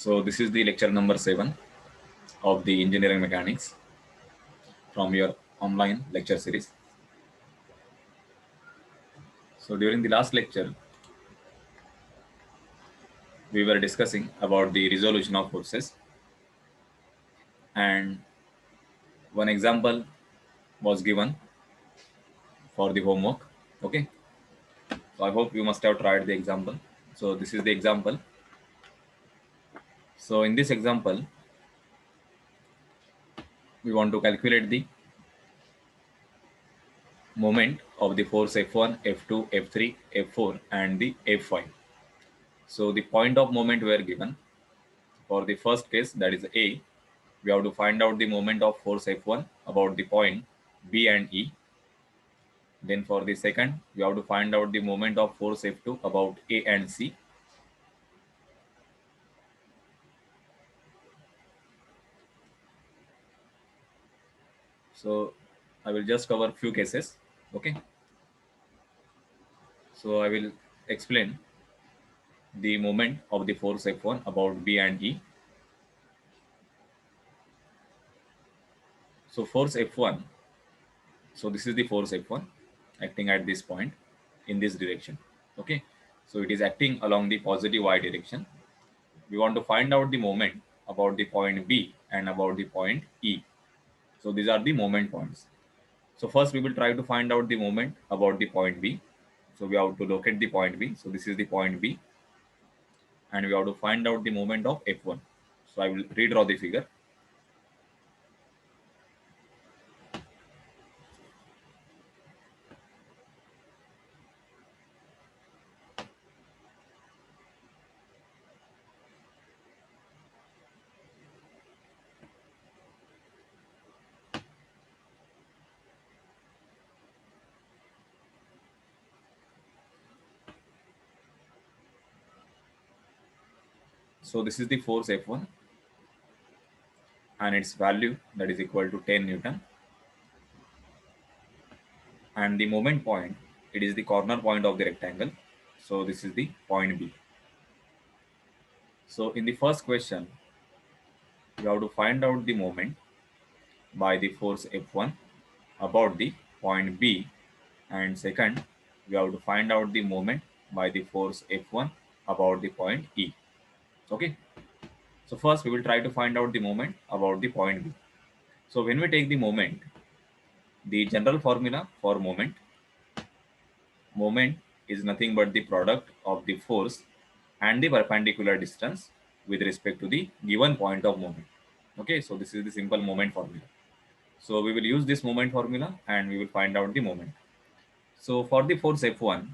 So this is the lecture number 7 of the engineering mechanics from your online lecture series. So during the last lecture, we were discussing about the resolution of forces, and one example was given for the homework. Okay, so I hope you must have tried the example. So this is the example. So in this example, we want to calculate the moment of the force F1, F2, F3, F4, and the F5. So the point of moment were given. For the first case, that is A, we have to find out the moment of force F1 about the point B and E. Then for the second, we have to find out the moment of force F2 about A and C. So I will just cover few cases. Okay. So I will explain the moment of the force F1 about B and E. So force F1, so this is the force F1 acting at this point in this direction. Okay. So it is acting along the positive y direction. We want to find out the moment about the point B and about the point E. So these are the moment points. So first we will try to find out the moment about the point B. So we have to locate the point B. So this is the point B, and we have to find out the moment of F1. So I will redraw the figure. So this is the force F1 and its value, that is equal to 10 Newton. And the moment point, it is the corner point of the rectangle. So this is the point B. So in the first question, you have to find out the moment by the force F1 about the point B, and second, we have to find out the moment by the force F1 about the point E. Okay. So first we will try to find out the moment about the point B. So when we take the moment, the general formula for moment is nothing but the product of the force and the perpendicular distance with respect to the given point of moment. Okay, so this is the simple moment formula. So we will use this moment formula and we will find out the moment. So for the force F1,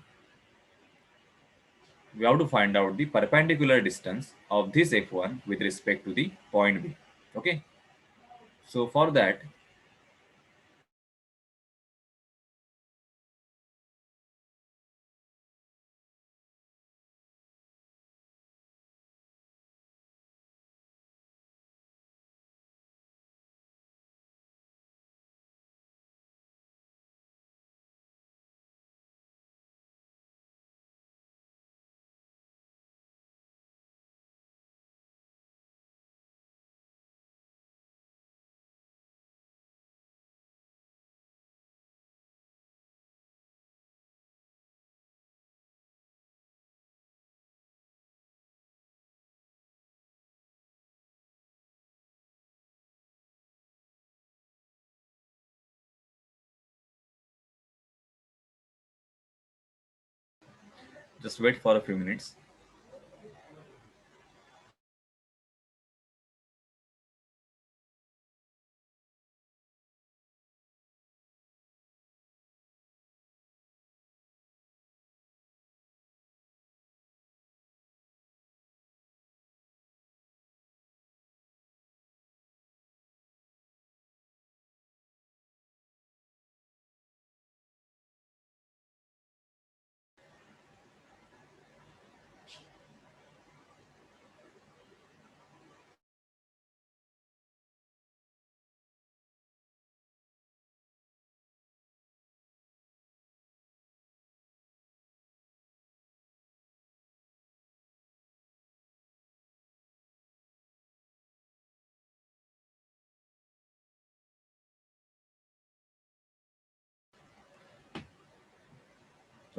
we have to find out the perpendicular distance of this F1 with respect to the point B. Okay. So for that, just wait for a few minutes.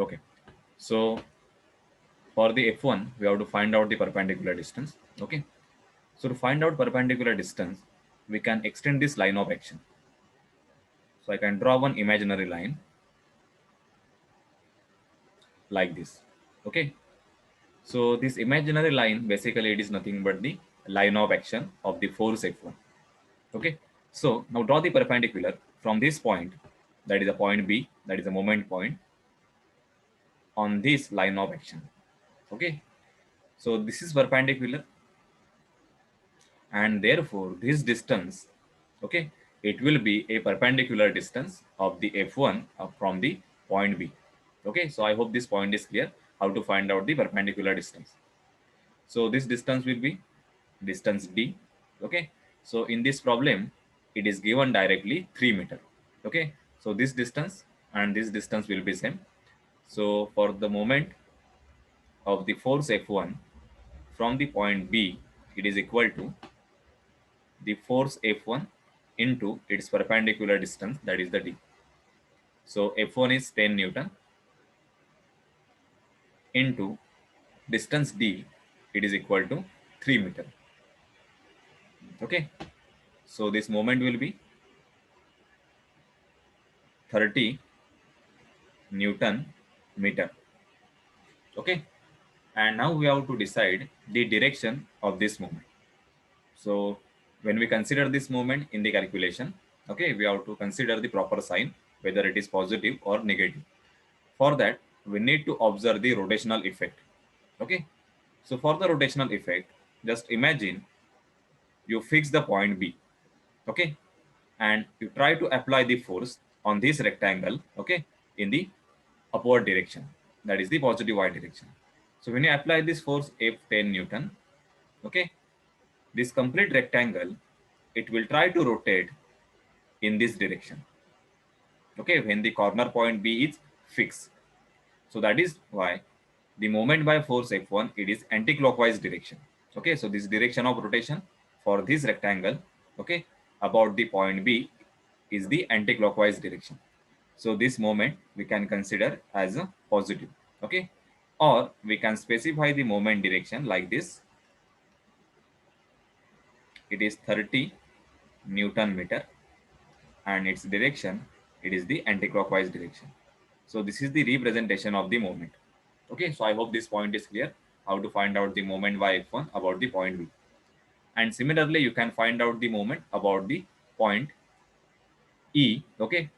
Okay, so for the F1, we have to find out the perpendicular distance. Okay, so to find out perpendicular distance, we can extend this line of action. So I can draw one imaginary line like this. Okay, so this imaginary line, basically it is nothing but the line of action of the force F1. Okay, so now draw the perpendicular from this point, that is a point B, that is a moment point, on this line of action. Okay, so this is perpendicular, and therefore this distance, okay, it will be a perpendicular distance of the F1 from the point B. Okay, so I hope this point is clear how to find out the perpendicular distance. So this distance will be distance D. Okay, so in this problem it is given directly 3 meter. Okay, so this distance and this distance will be same. So for the moment of the force F1 from the point B, it is equal to the force F1 into its perpendicular distance, that is the D. So F1 is 10 Newton into distance D, it is equal to 3 meter. Okay, so this moment will be 30 Newton meter. Okay, and now we have to decide the direction of this moment. So when we consider this moment in the calculation, okay, we have to consider the proper sign, whether it is positive or negative. For that, we need to observe the rotational effect. Okay, so for the rotational effect, just imagine you fix the point B. Okay, and you try to apply the force on this rectangle, okay, in the upward direction, that is the positive y direction. So when you apply this force F 10 Newton, okay, this complete rectangle, it will try to rotate in this direction, okay, when the corner point B is fixed. So that is why the moment by force F1, it is anti-clockwise direction. Okay, so this direction of rotation for this rectangle, okay, about the point B is the anti-clockwise direction. So this moment we can consider as a positive. Okay, or we can specify the moment direction like this. It is 30 Newton meter, and its direction, it is the anti-clockwise direction. So this is the representation of the moment. Okay, so I hope this point is clear how to find out the moment by F1 about the point B. And similarly, you can find out the moment about the point E. Okay,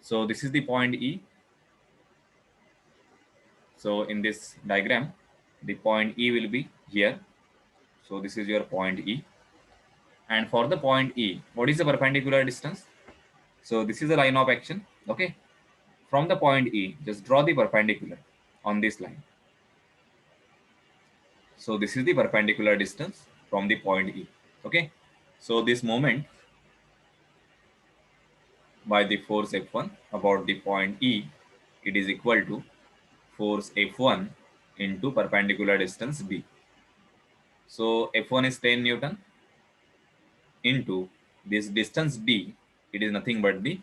so this is the point E. So in this diagram, the point E will be here. So this is your point E. And for the point E, what is the perpendicular distance? So this is the line of action. Okay, from the point E, just draw the perpendicular on this line. So this is the perpendicular distance from the point E. Okay, so this moment by the force F1 about the point E, it is equal to force F1 into perpendicular distance B. So F1 is 10 Newton into this distance D, it is nothing but the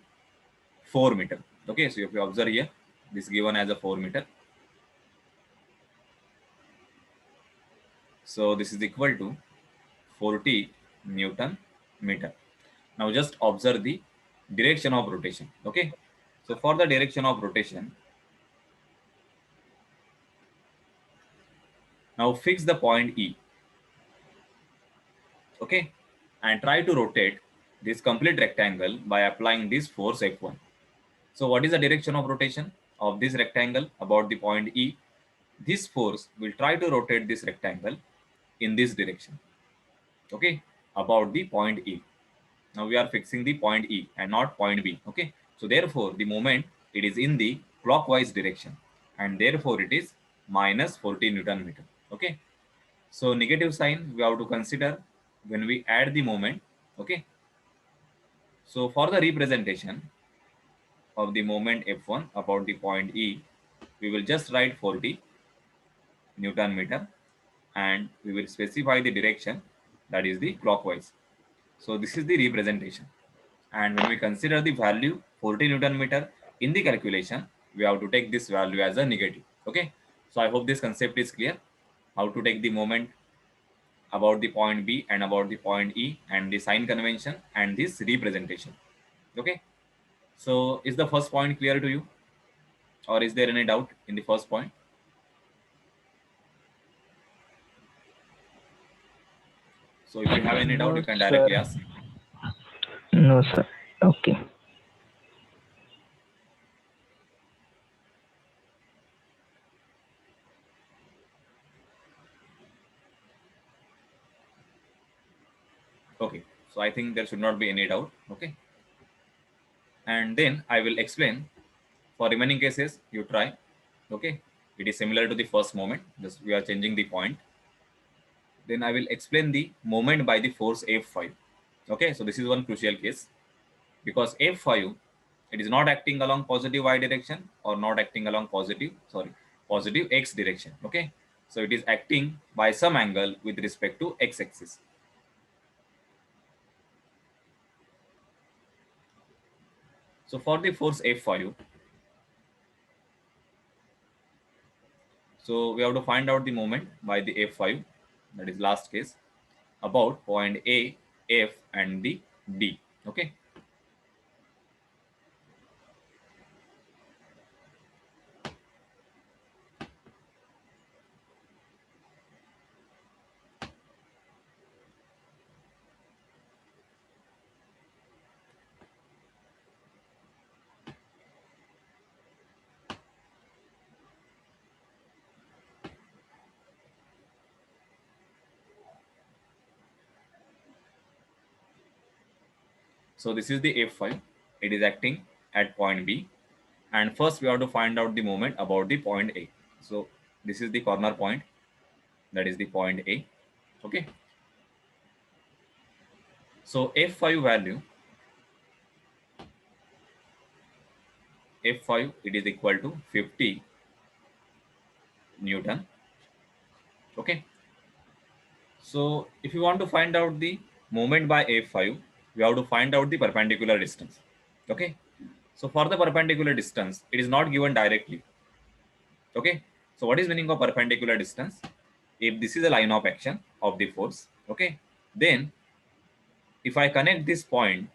4 meter. Okay, so if you observe here, this given as a 4 meter. So this is equal to 40 Newton meter. Now just observe the direction of rotation. Okay, so for the direction of rotation, now fix the point E. Okay, and try to rotate this complete rectangle by applying this force F1. So what is the direction of rotation of this rectangle about the point E? This force will try to rotate this rectangle in this direction, okay, about the point E. Now we are fixing the point E and not point B. Okay, so therefore the moment, it is in the clockwise direction, and therefore it is minus 40 Newton meter. Okay, so negative sign we have to consider when we add the moment. Okay, so for the representation of the moment F1 about the point E, we will just write 40 Newton meter, and we will specify the direction, that is the clockwise. So this is the representation. And when we consider the value 40 Newton meter in the calculation, we have to take this value as a negative. Okay. So I hope this concept is clear. How to take the moment about the point B and about the point E and the sign convention and this representation. Okay. So is the first point clear to you, or is there any doubt in the first point? So if you have any doubt, No, you can sir. directly ask. No, sir. Okay. Okay. So I think there should not be any doubt. Okay. And then I will explain for remaining cases. You try. Okay. It is similar to the first moment. Just we are changing the point. Then I will explain the moment by the force F5. Okay. So this is one crucial case because F5, it is not acting along positive y direction or not acting along positive x direction. Okay. So it is acting by some angle with respect to x axis. So for the force F5, so we have to find out the moment by the F5, that is last case, about point A, F, and the D. Okay. So this is the F5. It is acting at point B. And first we have to find out the moment about the point A. So this is the corner point, that is the point A. Okay. So F5 value, F5, it is equal to 50 Newton. Okay. So if you want to find out the moment by F5, we have to find out the perpendicular distance. Okay. So for the perpendicular distance, it is not given directly. Okay. So what is meaning of perpendicular distance? If this is a line of action of the force, okay, then if I connect this point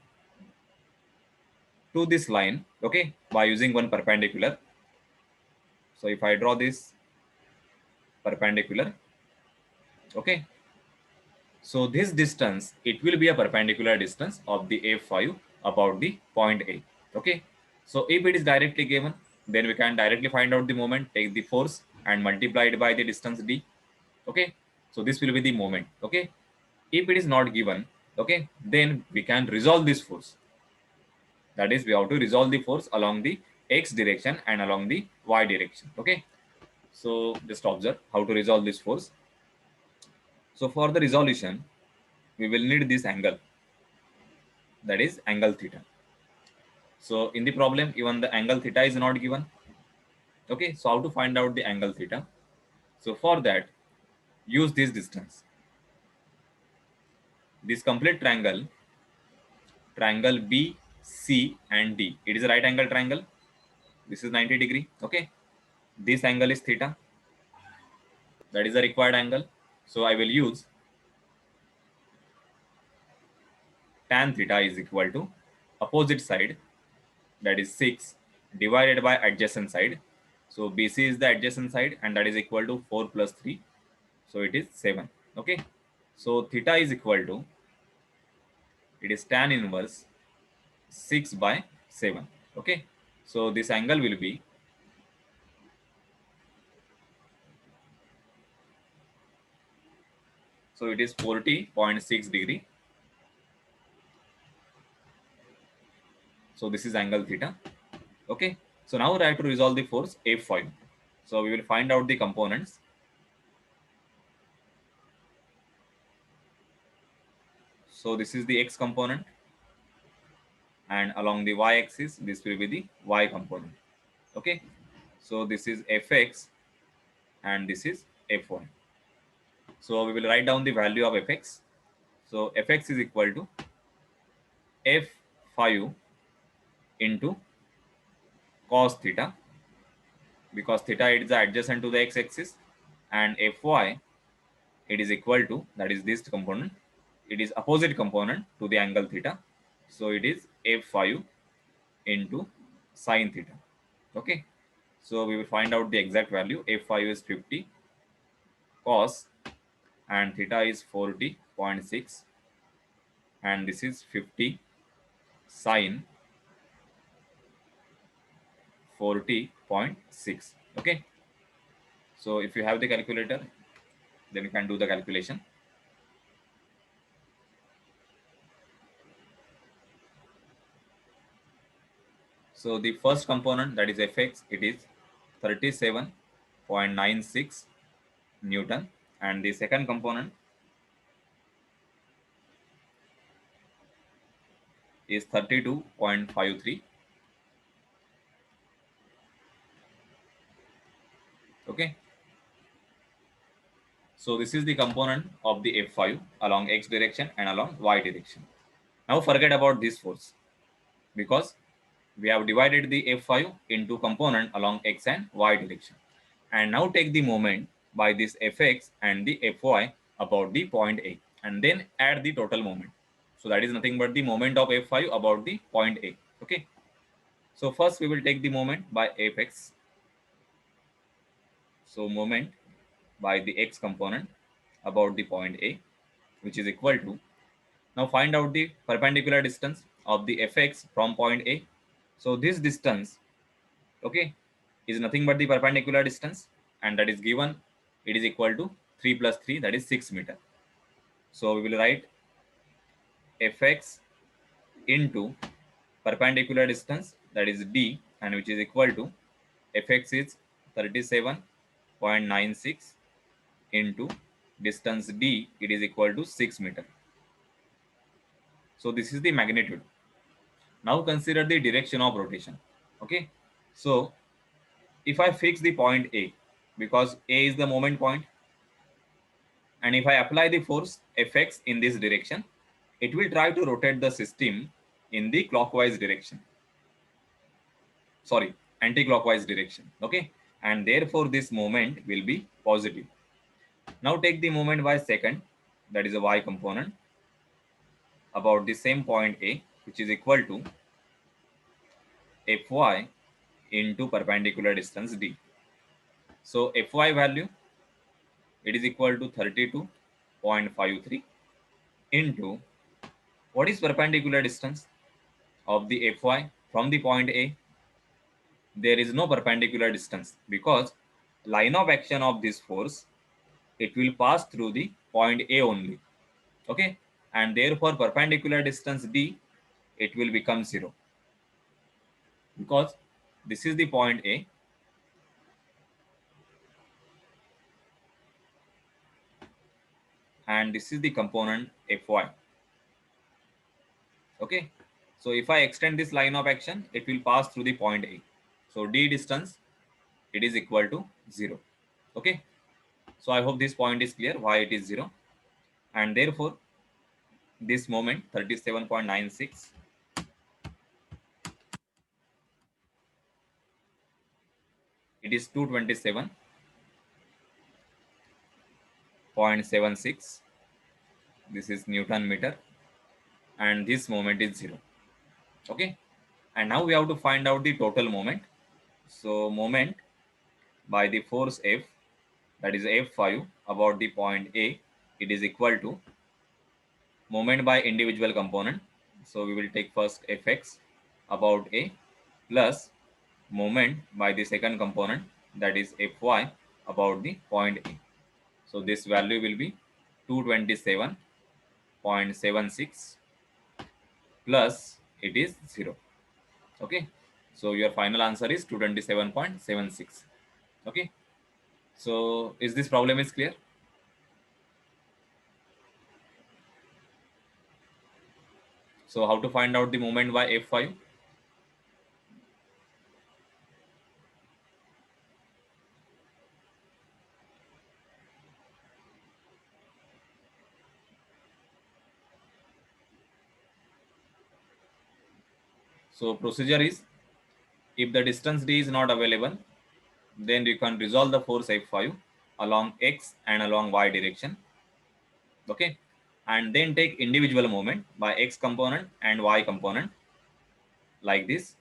to this line, okay, by using one perpendicular. So if I draw this perpendicular, okay, so this distance, it will be a perpendicular distance of the F5 about the point A. Okay. So if it is directly given, then we can directly find out the moment, take the force and multiply it by the distance D. Okay. So this will be the moment. Okay. If it is not given, okay, then we can resolve this force. That is, we have to resolve the force along the X direction and along the Y direction. Okay. So just observe how to resolve this force. So for the resolution, we will need this angle, that is angle theta. So in the problem, even the angle theta is not given. Okay, so how to find out the angle theta? So for that, use this distance. This complete triangle, triangle B, C, and D. It is a right angle triangle. This is 90 degree. Okay, this angle is theta. That is the required angle. So I will use tan theta is equal to opposite side, that is 6 divided by adjacent side. So BC is the adjacent side and that is equal to 4 plus 3. So it is 7. Okay. So theta is equal to, it is tan inverse 6 by 7. Okay. So this angle will be, so it is 40.6 degree. So this is angle theta. Okay. So now I have to resolve the force F5. So we will find out the components. So this is the X component, and along the Y axis, this will be the Y component. Okay. So this is Fx and this is F1. So we will write down the value of Fx. So Fx is equal to f5 into cos theta, because theta is adjacent to the x-axis, and fy it is equal to, that is this component, it is opposite component to the angle theta, so it is f5 into sine theta. Okay, so we will find out the exact value. f5 is 50 cos and theta is 40.6, and this is 50 sine 40.6. Okay, so if you have the calculator, then you can do the calculation. So the first component, that is fx, it is 37.96 Newton, and the second component is 32.53. Okay, so this is the component of the f5 along x direction and along y direction. Now forget about this force, because we have divided the f5 into component along x and y direction. And now take the moment by this fx and the fy about the point A, and then add the total moment. So that is nothing but the moment of f5 about the point A. Okay, so first we will take the moment by fx. So moment by the x component about the point A, which is equal to, now find out the perpendicular distance of the fx from point A. So this distance, okay, is nothing but the perpendicular distance, and that is given, it is equal to 3 plus 3, that is 6 meter. So we will write fx into perpendicular distance, that is d, and which is equal to, fx is 37.96 into distance d, it is equal to 6 meter. So this is the magnitude. Now consider the direction of rotation. Okay, so if I fix the point A, because A is the moment point, and if I apply the force Fx in this direction, it will try to rotate the system in the clockwise direction. Sorry, anti-clockwise direction. Okay, and therefore this moment will be positive. Now take the moment by second, that is a y component, about the same point A, which is equal to Fy into perpendicular distance d. So Fy value, it is equal to 32.53 into, what is perpendicular distance of the Fy from the point A? There is no perpendicular distance, because line of action of this force, it will pass through the point A only. Okay, and therefore perpendicular distance d, it will become 0, because this is the point A, and this is the component Fy. Okay, so if I extend this line of action, it will pass through the point A. So d distance, it is equal to 0. Okay, so I hope this point is clear why it is 0, and therefore this moment 37.96, it is 227.76. This is Newton meter, and this moment is 0. Okay, and now we have to find out the total moment. So moment by the force F, that is F5 about the point A, it is equal to moment by individual component. So we will take first Fx about A plus moment by the second component, that is Fy about the point A. So this value will be 227.76 plus it is 0. Okay, so your final answer is 227.76. Okay, so is this problem is clear? So how to find out the moment by F5? So procedure is, if the distance d is not available, then you can resolve the force F5 along x and along y direction. Okay, and then take individual moment by x component and y component like this,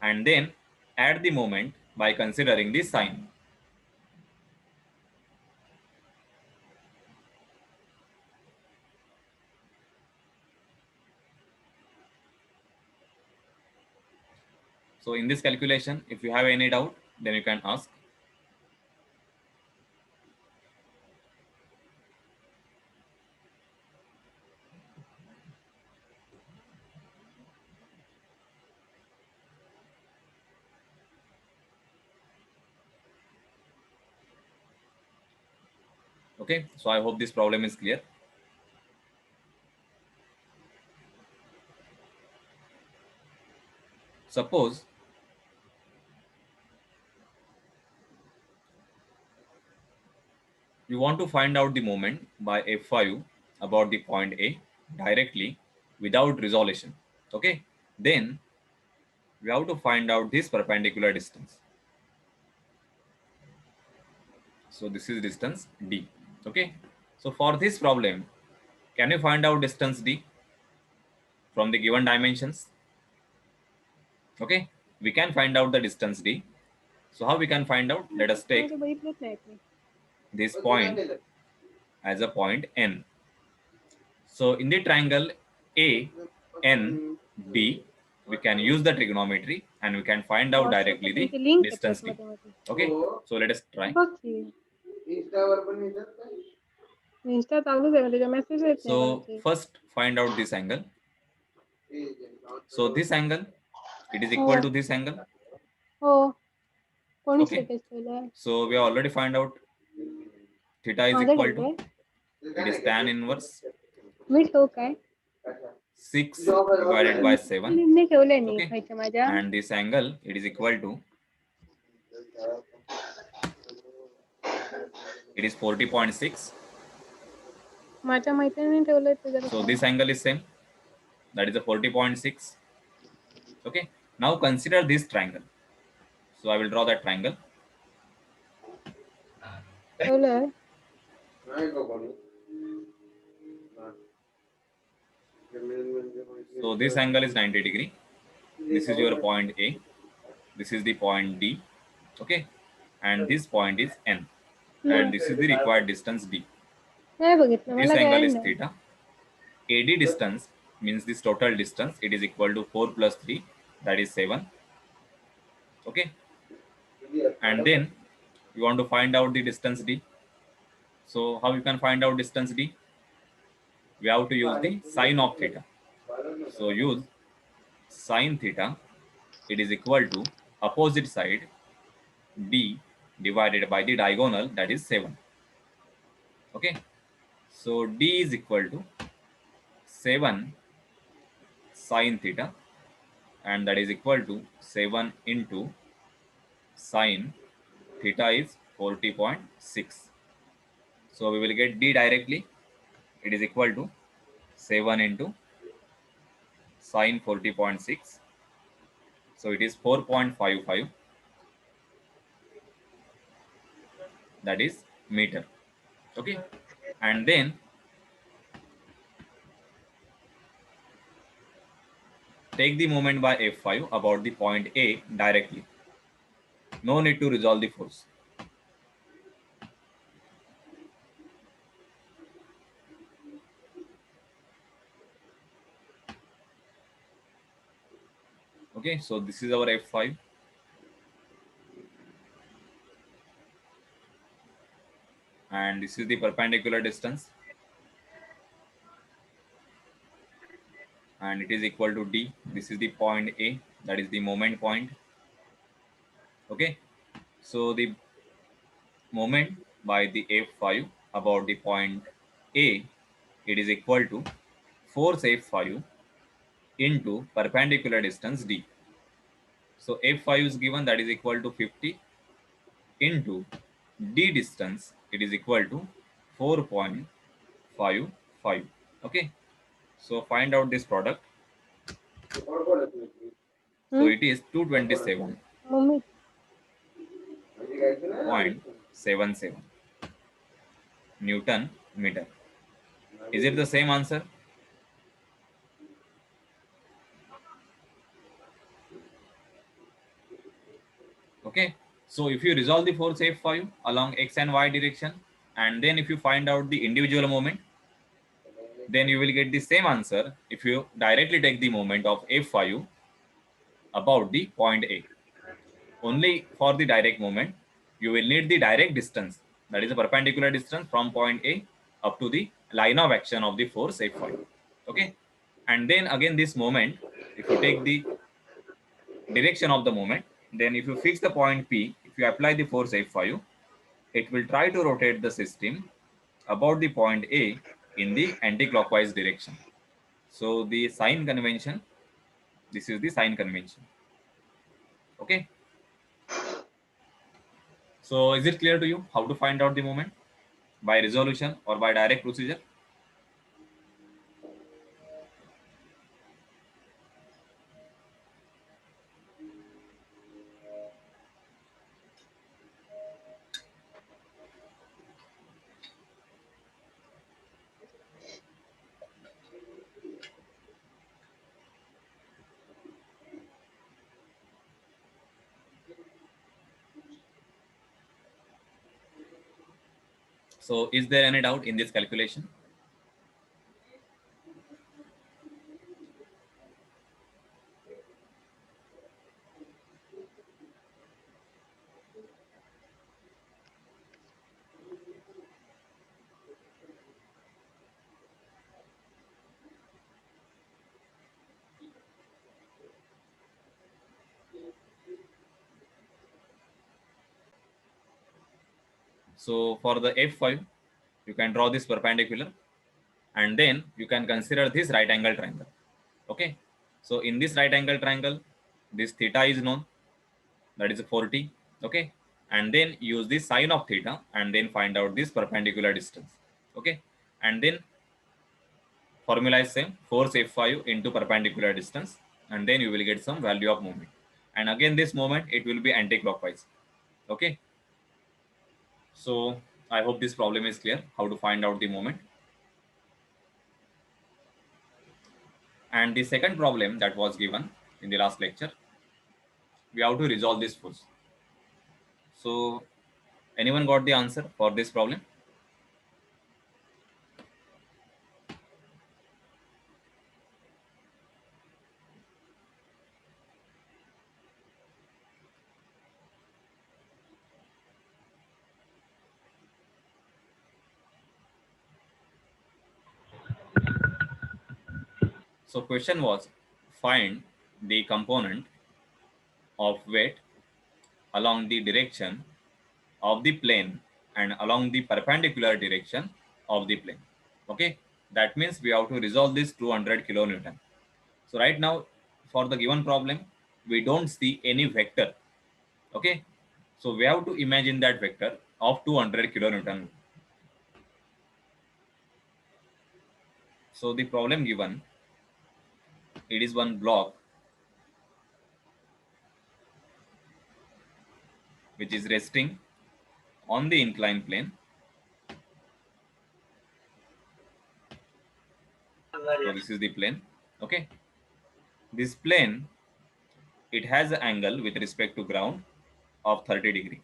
and then add the moment by considering this sign. So in this calculation, if you have any doubt, then you can ask. Okay, so I hope this problem is clear. Suppose you want to find out the moment by F5 about the point A directly without resolution. Okay, then we have to find out this perpendicular distance. So this is distance D. Okay, so for this problem, can you find out distance D from the given dimensions? Okay, we can find out the distance D. So how we can find out? Let us take this point as a point N. So in the triangle ANB, we can use the trigonometry and we can find out directly the distance D. Okay, so let us try. So first find out this angle. So this angle, it is equal to this angle. Okay, so we already find out theta is equal to, it is tan inverse 6 divided by 7. Okay, and this angle, it is equal to, it is 40.6. So this angle is same, that is a 40.6. Okay, now consider this triangle. So I will draw that triangle. So this angle is 90 degree. This is your point A. This is the point D. Okay, and this point is N, and this is the required distance D. This angle is theta. AD distance means this total distance. It is equal to 4 plus 3, that is 7. Okay, and then you want to find out the distance D. So how you can find out distance D? We have to use the sine of theta. So use sine theta. It is equal to opposite side D divided by the diagonal, that is 7. Okay, so D is equal to 7 sine theta, and that is equal to 7 into sine theta is 40.6. So we will get D directly. It is equal to 7 into sine 40.6. So it is 4.55, that is meter. Okay, and then take the moment by F5 about the point A directly. No need to resolve the force. Okay, so this is our F5. And this is the perpendicular distance. And it is equal to D. This is the point A, that is the moment point. Okay, so the moment by the F5 about the point A, it is equal to force F5 into perpendicular distance D. So F5 is given, that is equal to 50 into D distance, it is equal to 4.55. Okay, so find out this product. So it is 227.77 Newton meter. Is it the same answer? Okay. So if you resolve the force F5 along x and y direction, and then if you find out the individual moment, then you will get the same answer if you directly take the moment of F5 about the point A. Only for the direct moment, you will need the direct distance, that is a perpendicular distance from point A up to the line of action of the force F5. Okay. And then again this moment, if you take the direction of the moment, then if you fix the point P, if you apply the force F5, it will try to rotate the system about the point A in the anti-clockwise direction. So the sign convention, this is the sign convention. Okay. So is it clear to you how to find out the moment by resolution or by direct procedure? So is there any doubt in this calculation? So for the F5, you can draw this perpendicular, and then you can consider this right angle triangle. Okay. So in this right angle triangle, this theta is known, that is 40. Okay. And then use the sine of theta and then find out this perpendicular distance. Okay. And then formula is same, force F5 into perpendicular distance, and then you will get some value of moment. And again this moment, it will be anti-clockwise. Okay. So I hope this problem is clear, how to find out the moment. And the second problem that was given in the last lecture, we have to resolve this force. So anyone got the answer for this problem? So question was, find the component of weight along the direction of the plane and along the perpendicular direction of the plane. Okay, that means we have to resolve this 200 kilonewton. So right now for the given problem, we don't see any vector. Okay, so we have to imagine that vector of 200 kilonewton. So the problem given, it is one block which is resting on the inclined plane. So this is the plane. Okay, this plane, it has an angle with respect to ground of 30 degree,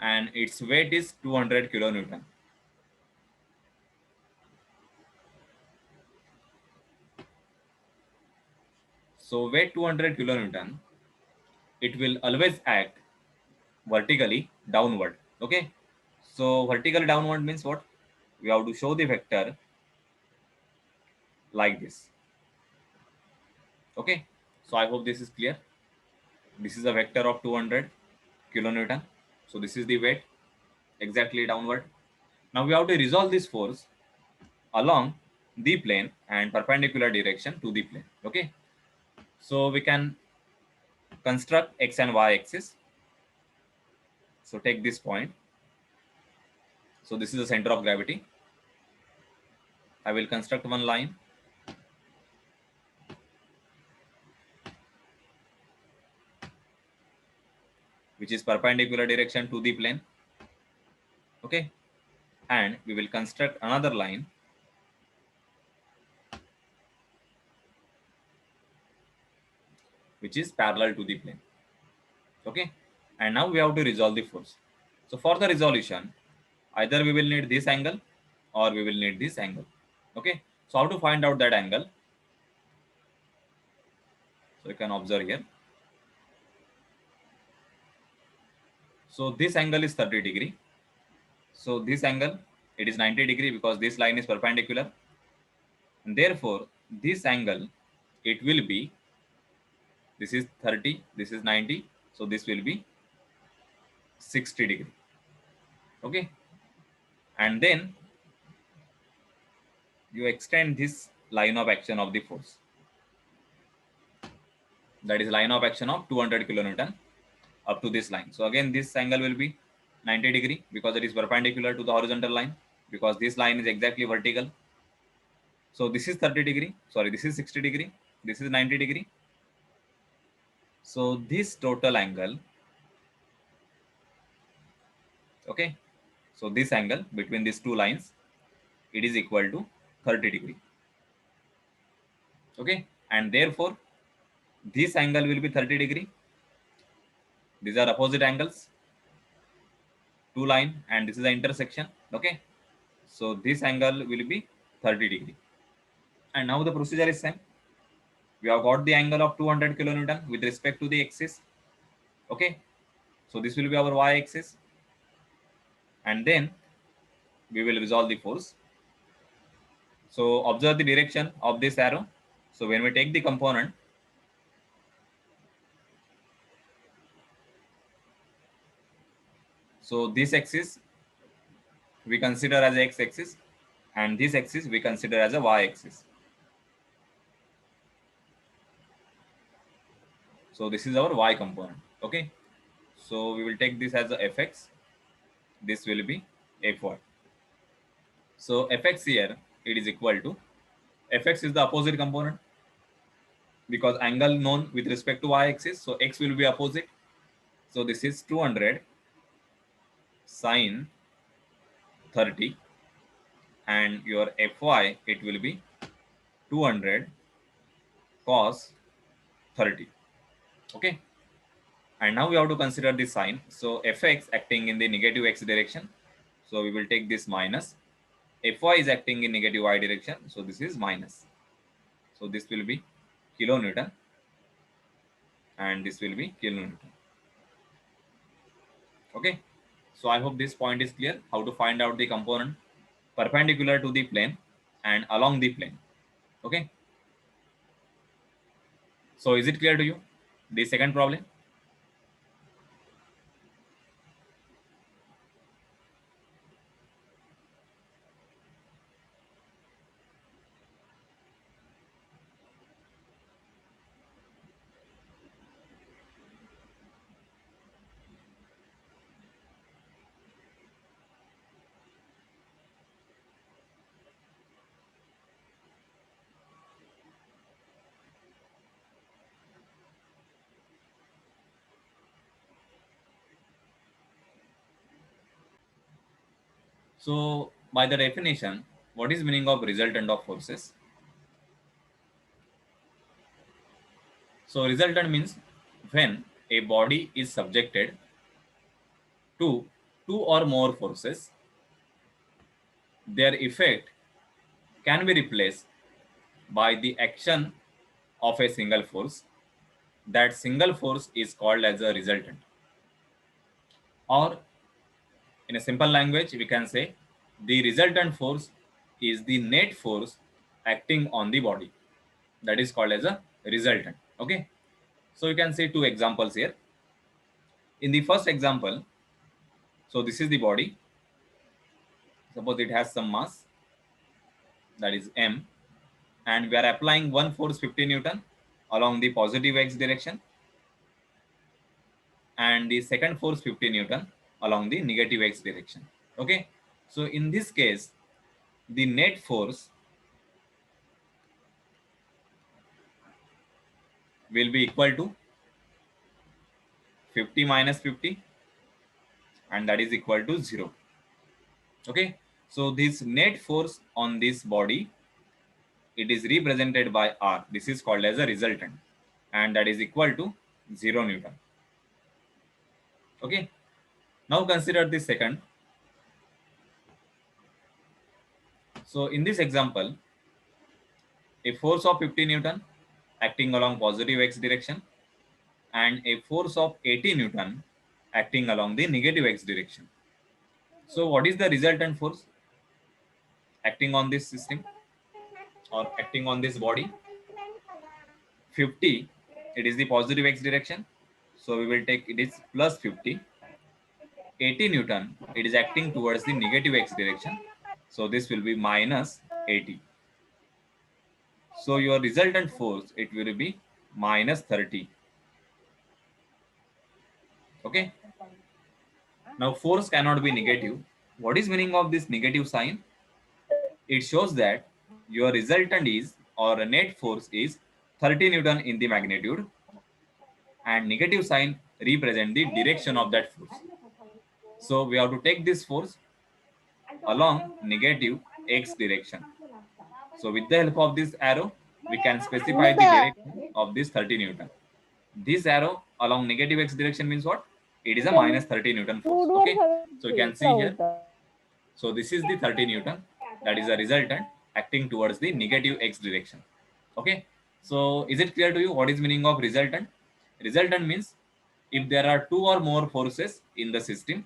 and its weight is 200 kilonewton. So weight 200 kilonewton, it will always act vertically downward. Okay, so vertically downward means what? We have to show the vector like this. Okay, so I hope this is clear. This is a vector of 200 kilonewton. So this is the weight exactly downward. Now we have to resolve this force along the plane and perpendicular direction to the plane. Okay, so we can construct x and y axis. So take this point. So this is the center of gravity. I will construct one line. which is perpendicular direction to the plane. Okay, and we will construct another line which is parallel to the plane. Okay, and now we have to resolve the force. So for the resolution, either we will need this angle or we will need this angle. Okay, so how to find out that angle? So you can observe here. So this angle is 30 degree. So this angle, it is 90 degree because this line is perpendicular. And therefore, this angle, it will be, this is 30, this is 90. So this will be 60 degree. Okay. And then you extend this line of action of the force. That is line of action of 200 kilonewton up to this line. So again, this angle will be 90 degree because it is perpendicular to the horizontal line, because this line is exactly vertical. So this is 30 degree. Sorry, this is 60 degree. This is 90 degree. So this total angle, okay. So this angle between these two lines, it is equal to 30 degree. Okay. And therefore, this angle will be 30 degree. These are opposite angles, two line, and this is the intersection. Okay. So this angle will be 30 degree. And now the procedure is same. We have got the angle of 200 kilonewton with respect to the axis. Okay. So this will be our y axis. And then we will resolve the force. So observe the direction of this arrow. So when we take the component, so this axis we consider as a x axis, and this axis we consider as a y axis. So this is our y component. Okay. So we will take this as a fx. This will be fy. So fx here, it is equal to, fx is the opposite component because angle known with respect to y-axis. So x will be opposite. So this is 200 sine 30, and your fy, it will be 200 cos 30. Okay. And now we have to consider the sign. So fx acting in the negative x direction. So we will take this minus. Fy is acting in negative y direction. So this is minus. So this will be kilonewton, and this will be kilonewton. Okay. So I hope this point is clear, how to find out the component perpendicular to the plane and along the plane. Okay. So is it clear to you, the second problem? So by the definition, what is meaning of resultant of forces? So resultant means when a body is subjected to two or more forces, their effect can be replaced by the action of a single force. That single force is called as a resultant. Or in a simple language, we can say the resultant force is the net force acting on the body. That is called as a resultant. Okay. So you can see two examples here. In the first example, so this is the body. Suppose it has some mass, that is m, and we are applying one force 50 Newton along the positive x direction, and the second force 50 Newton along the negative x direction. Okay. So in this case, the net force will be equal to 50 minus 50, and that is equal to 0. Okay, so this net force on this body, it is represented by R. This is called as a resultant, and that is equal to 0 Newton. Okay, now consider the second. So in this example, a force of 50 Newton acting along positive x direction and a force of 80 Newton acting along the negative x direction. So what is the resultant force acting on this system or acting on this body? 50, it is the positive x direction, so we will take it is plus 50. 80 Newton, it is acting towards the negative x direction, so this will be minus 80. So your resultant force, it will be minus 30. Okay, now force cannot be negative. What is meaning of this negative sign? It shows that your resultant is, or a net force is 30 Newton in the magnitude, and negative sign represent the direction of that force. So we have to take this force along negative x direction. So with the help of this arrow, we can specify the direction of this 30 Newton. This arrow along negative x direction means what? It is a minus 30 Newton force. Okay, so you can see here. So this is the 30 Newton, that is a resultant acting towards the negative x direction. Okay, so is it clear to you what is meaning of resultant? Resultant means if there are two or more forces in the system,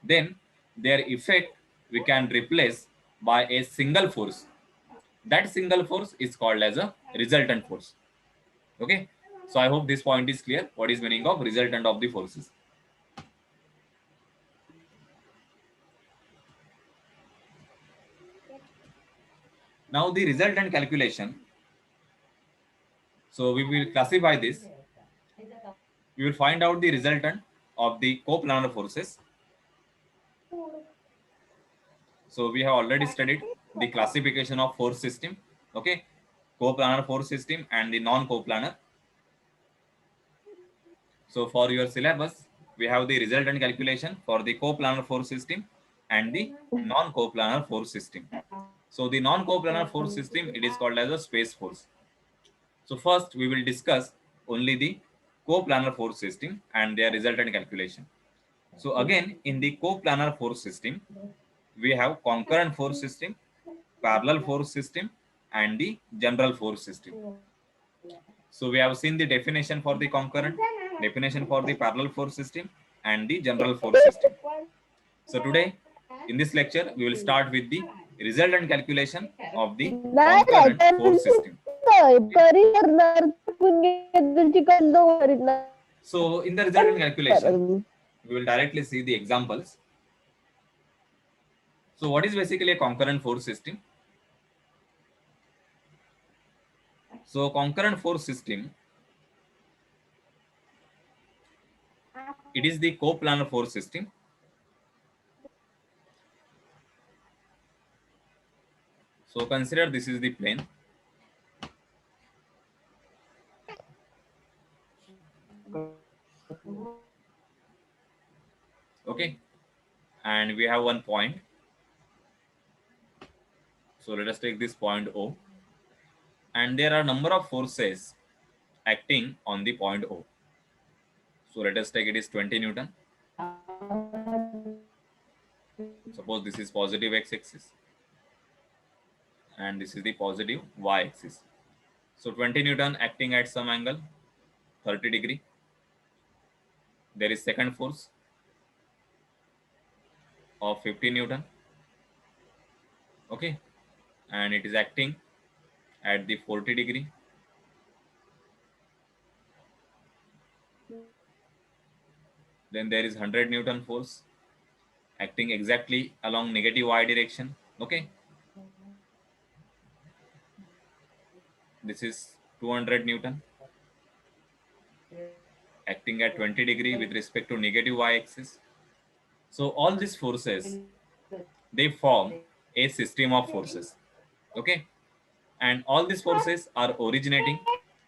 then their effect we can replace by a single force. That single force is called as a resultant force. Okay, so I hope this point is clear. What is meaning of resultant of the forces? Now the resultant calculation. So we will classify this. We will find out the resultant of the coplanar forces. So we have already studied the classification of force system. Okay, coplanar force system and the non-coplanar. So for your syllabus, we have the resultant calculation for the coplanar force system and the non-coplanar force system. So the non-coplanar force system, it is called as a space force. So first we will discuss only the coplanar force system and their resultant calculation. So again, in the coplanar force system, we have concurrent force system, parallel force system, and the general force system. So we have seen the definition for the concurrent, definition for the parallel force system, and the general force system. So today, in this lecture, we will start with the resultant calculation of the concurrent force system. So in the resultant calculation, we will directly see the examples. So what is basically a concurrent force system? So concurrent force system, it is the coplanar force system. So consider this is the plane. Okay, and we have one point. So let us take this point O, and there are number of forces acting on the point O. So let us take it is 20 Newton. Suppose this is positive x-axis and this is the positive y-axis. So 20 Newton acting at some angle 30 degree. There is second force of 50 Newton. Okay, and it is acting at the 40 degree. Then there is 100 Newton force acting exactly along negative y direction. Okay, this is 200 Newton acting at 20 degree with respect to negative y-axis. So all these forces, they form a system of forces. Okay, and all these forces are originating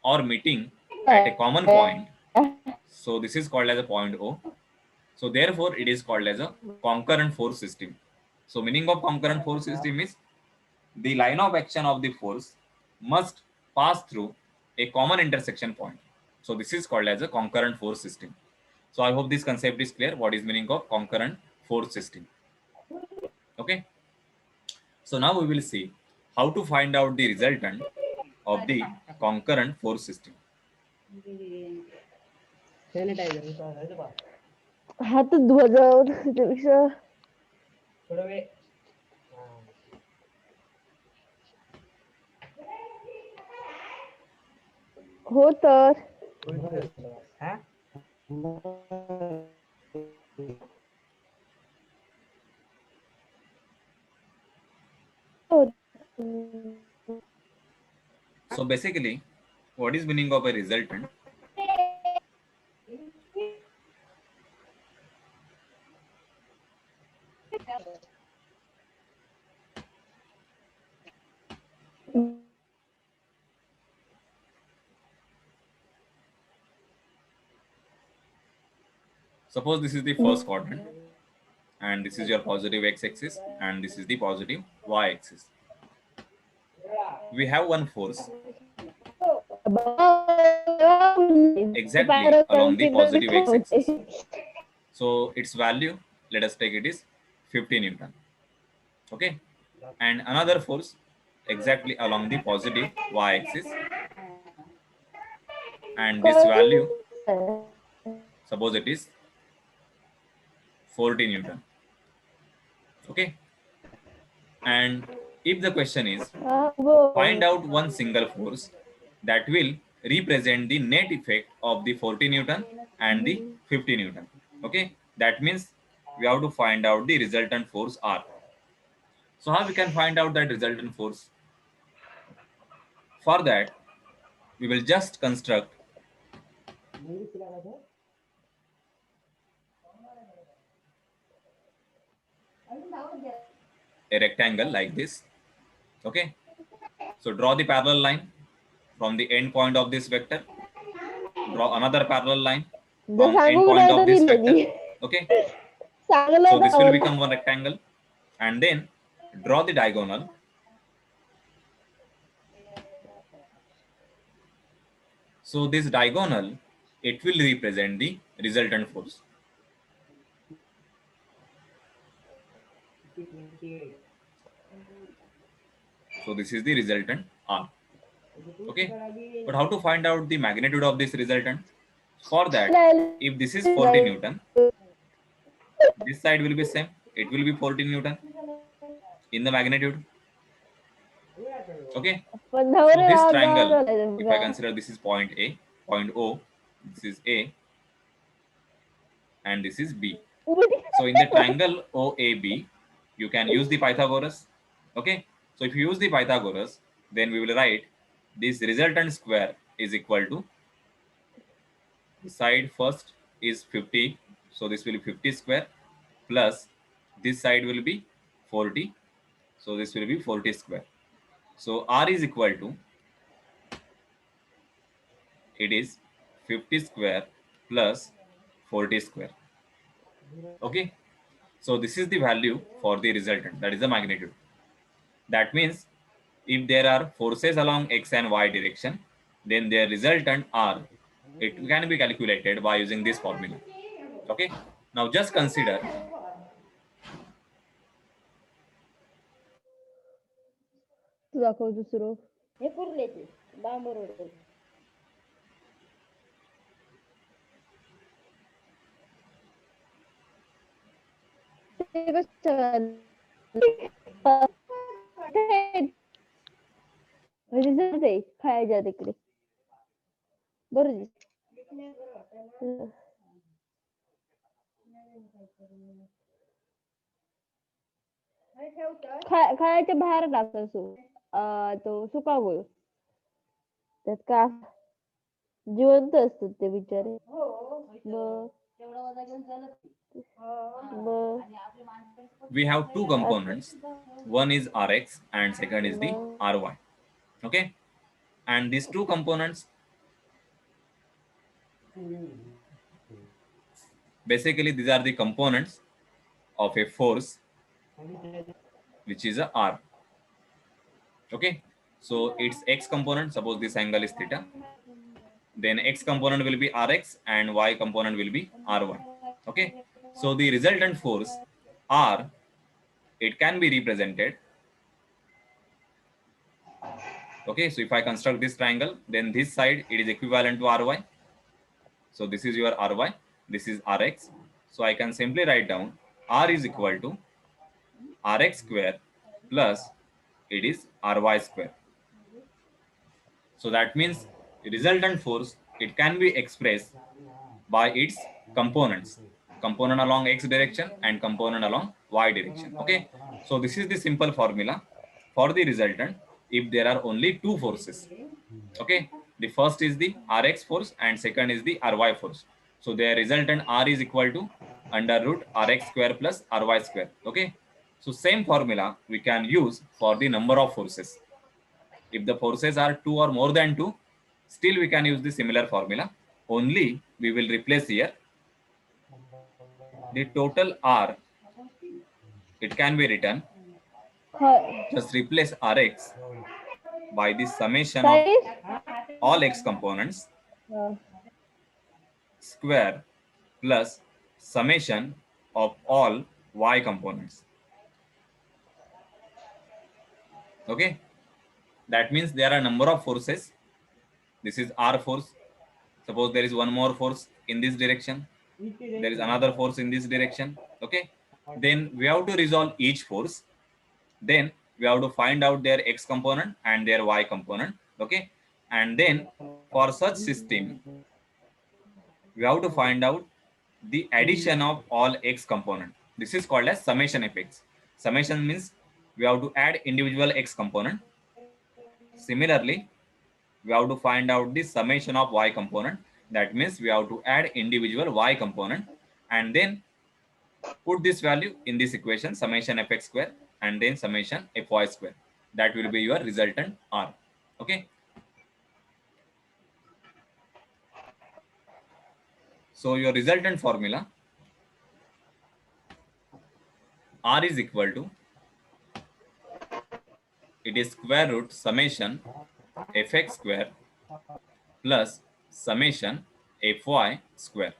or meeting at a common point. So this is called as a point O. So therefore, it is called as a concurrent force system. So meaning of concurrent force system is the line of action of the force must pass through a common intersection point. So this is called as a concurrent force system. So I hope this concept is clear. What is meaning of concurrent force system? Okay. So now we will see how to find out the resultant of the concurrent force system. हात धुवा जाऊ त्यापेक्षा हो तर So basically, what is meaning of a resultant? Suppose this is the first quadrant and this is your positive x-axis and this is the positive y-axis. We have one force exactly along the positive x-axis. So its value, let us take it is 50 Newton. Okay. And another force exactly along the positive y-axis. And this value, suppose it is 40 Newton. Okay. And if the question is find out one single force that will represent the net effect of the 40 Newton and the 50 Newton. Okay. That means we have to find out the resultant force R. So how we can find out that resultant force? For that, we will just construct a rectangle like this. Okay. So draw the parallel line from the end point of this vector. Draw another parallel line from end point of this vector. Okay. So this will become one rectangle. And then draw the diagonal. So this diagonal, it will represent the resultant force. So this is the resultant R. Okay. But how to find out the magnitude of this resultant? For that, if this is 40 Newton, this side will be same. It will be 40 Newton in the magnitude. Okay. So this triangle, if I consider this is point A, point O, this is A, and this is B. So in the triangle OAB, you can use the Pythagoras. Okay. So if you use the Pythagoras, then we will write this resultant square is equal to side first is 50. So this will be 50 square plus this side will be 40. So this will be 40 square. So R is equal to, it is 50 square plus 40 square. Okay. So this is the value for the resultant, that is the magnitude. That means if there are forces along x and y direction, then their resultant R, it can be calculated by using this formula. Okay. Now just consider दाखव दुसरं हे कुर्ल्याचे डांबर road खायच्या तिकडे बरं खायच्या बाहेर टाकतो तो सुका गोळ त्यात का जिवंत असतात ते बिचारे we have two components. One is Rx and second is the Ry. Okay. And these two components, basically these are the components of a force which is a R. Okay, so its x component, suppose this angle is theta, then x component will be Rx and y component will be Ry. Okay, so the resultant force R, it can be represented. Okay, so if I construct this triangle, then this side it is equivalent to Ry. So this is your Ry, this is Rx. So I can simply write down R is equal to Rx square plus it is Ry square. So that means resultant force, it can be expressed by its components, component along x direction and component along y direction. Okay, so this is the simple formula for the resultant if there are only two forces. Okay, the first is the Rx force and second is the Ry force. So their resultant R is equal to under root Rx square plus Ry square. Okay, so same formula we can use for the number of forces. If the forces are 2 or more than 2, still we can use the similar formula. Only we will replace here the total R. It can be written, just replace Rx by the summation of Size? all x components square plus summation of all y components. Okay, that means there are number of forces. This is R force. Suppose there is one more force in this direction, there is another force in this direction. Okay, then we have to resolve each force, then we have to find out their x component and their y component. Okay, and then for such system we have to find out the addition of all x component. This is called as summation of x. Summation means we have to add individual x component. Similarly, we have to find out the summation of y component. That means we have to add individual y component and then put this value in this equation, summation fx square and then summation fy square. That will be your resultant R. Okay, so your resultant formula R is equal to, it is square root summation fx square plus summation fy square.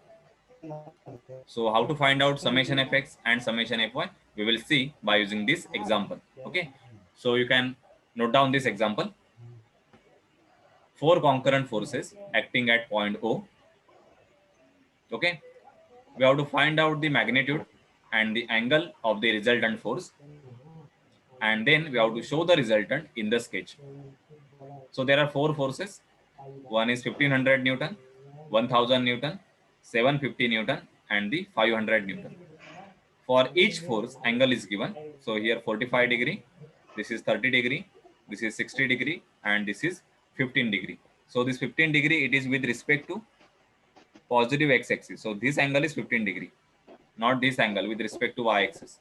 So how to find out summation fx and summation fy? We will see by using this example. Okay, so you can note down this example. Four concurrent forces acting at point O. Okay, we have to find out the magnitude and the angle of the resultant force, and then we have to show the resultant in the sketch. So there are four forces. One is 1500 Newton, 1000 Newton, 750 Newton, and the 500 Newton. For each force, angle is given. So here 45 degree, this is 30 degree, this is 60 degree, and this is 15 degree. So this 15 degree, it is with respect to positive x-axis. So this angle is 15 degree, not this angle with respect to y-axis.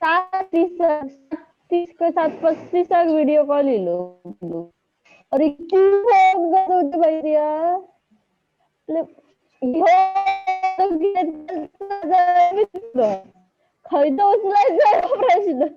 सात तीस के साथ 35 तक video call ही लो और इतनी phone कर होते भैया खैद उचलायचा प्रश्न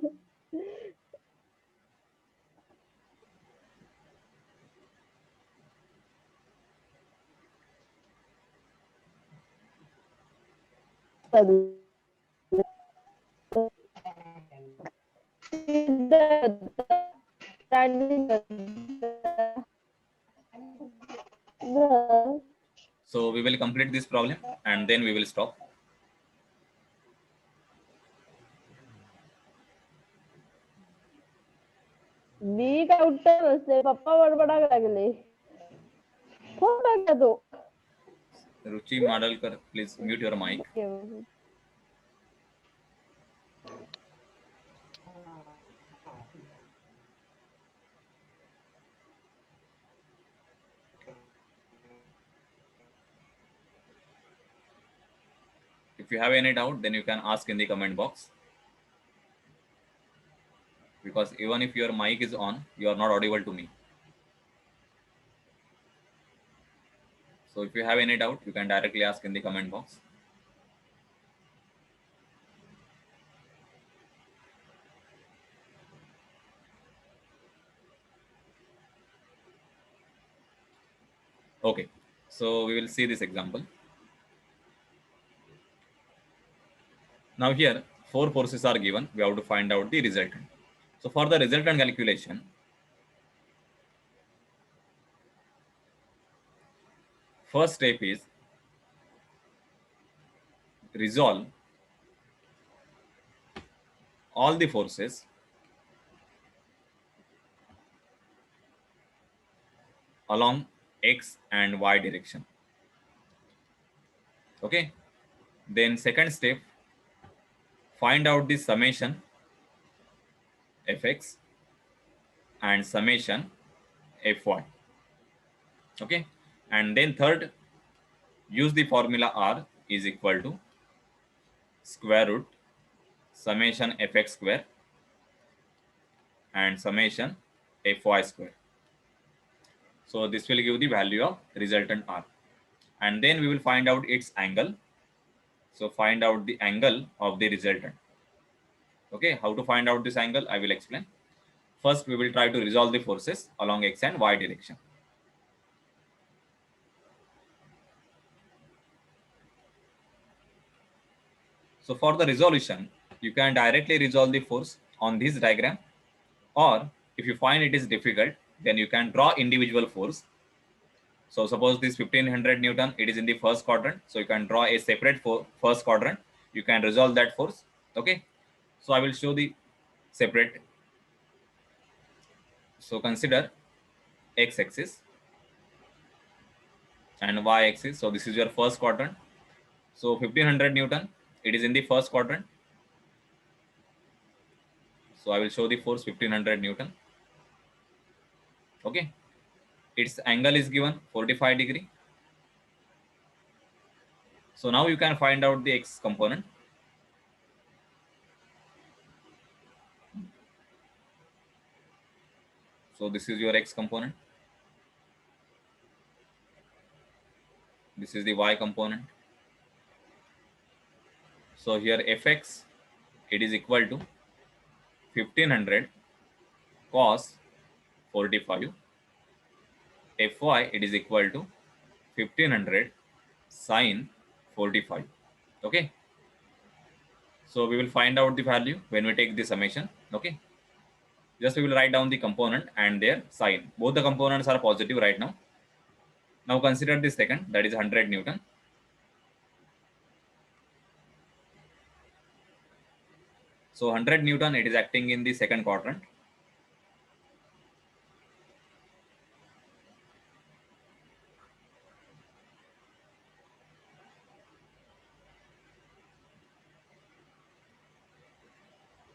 So we will complete this problem and then we will stop. मी काय उठते नसते पप्पा बडबडा लागले फोन टाकला तो Ruchi Madalkar, please mute your mic. If you have any doubt, then you can ask in the comment box. Because even if your mic is on, you are not audible to me. So if you have any doubt, you can directly ask in the comment box. Okay, so we will see this example. Now here, 4 forces are given. We have to find out the resultant. So for the resultant calculation, first step is resolve all the forces along x and y direction. Okay. Then second step, find out the summation fx and summation fy. Okay. And then third, use the formula R is equal to square root summation fx square and summation fy square. So this will give the value of resultant R. And then we will find out its angle. So find out the angle of the resultant. Okay, how to find out this angle, I will explain. First, we will try to resolve the forces along x and y direction. So for the resolution, you can directly resolve the force on this diagram, or if you find it is difficult, then you can draw individual force. So suppose this 1500 Newton, it is in the first quadrant. So you can draw a separate first quadrant. You can resolve that force. Okay. So I will show the separate. So consider x-axis and y-axis. So this is your first quadrant. So 1500 Newton, it is in the first quadrant. So I will show the force 1500 Newton. Okay. Its angle is given 45 degree. So now you can find out the x component. So this is your x component. This is the y component. So here fx, it is equal to 1500 cos 45. Fy, it is equal to 1500 sin 45. Okay. So we will find out the value when we take the summation. Okay. Just we will write down the component and their sign. Both the components are positive right now. Now consider the second, that is 100 Newton. So 100 Newton, it is acting in the second quadrant.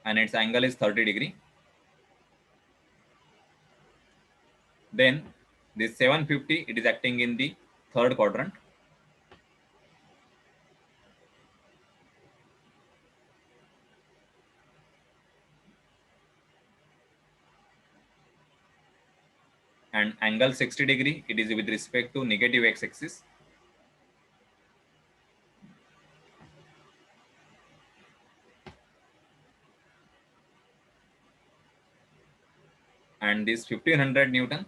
And its angle is 30 degree. Then this 750, it is acting in the third quadrant. And angle 60 degree, it is with respect to negative x-axis. And this 1500 Newton,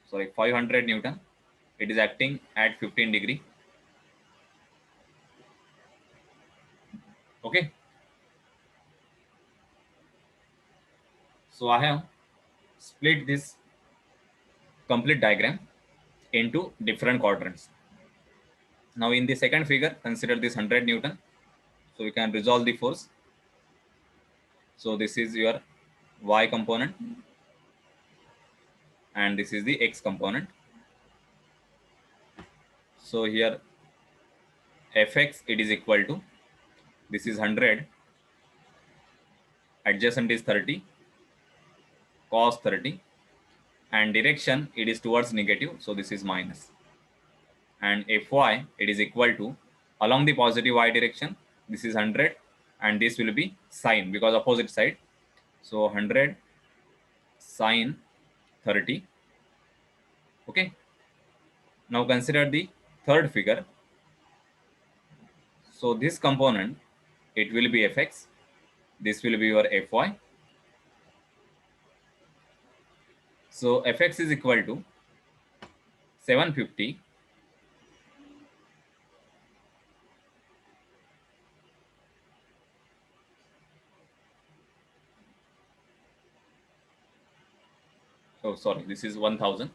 sorry, 500 Newton, it is acting at 15 degree. Okay. So I have split this complete diagram into different quadrants. Now in the second figure, consider this 100 Newton. So we can resolve the force. So this is your y component and this is the x component. So here fx, it is equal to, this is 100, adjacent is 30, cos 30, and direction it is towards negative, so this is minus. And Fy it is equal to along the positive y direction, this is 100 and this will be sine because opposite side. So 100 sine 30. Okay. Now consider the third figure. So this component it will be Fx, this will be your Fy. So Fx is equal to 750 oh sorry, this is 1000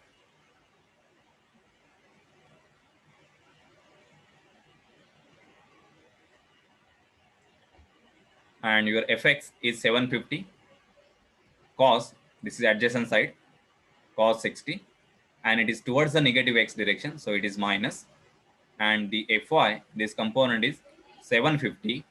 and your Fx is 750 cos, this is adjacent side, cos 60, and it is towards the negative x direction, so it is minus. And the Fy, this component is 750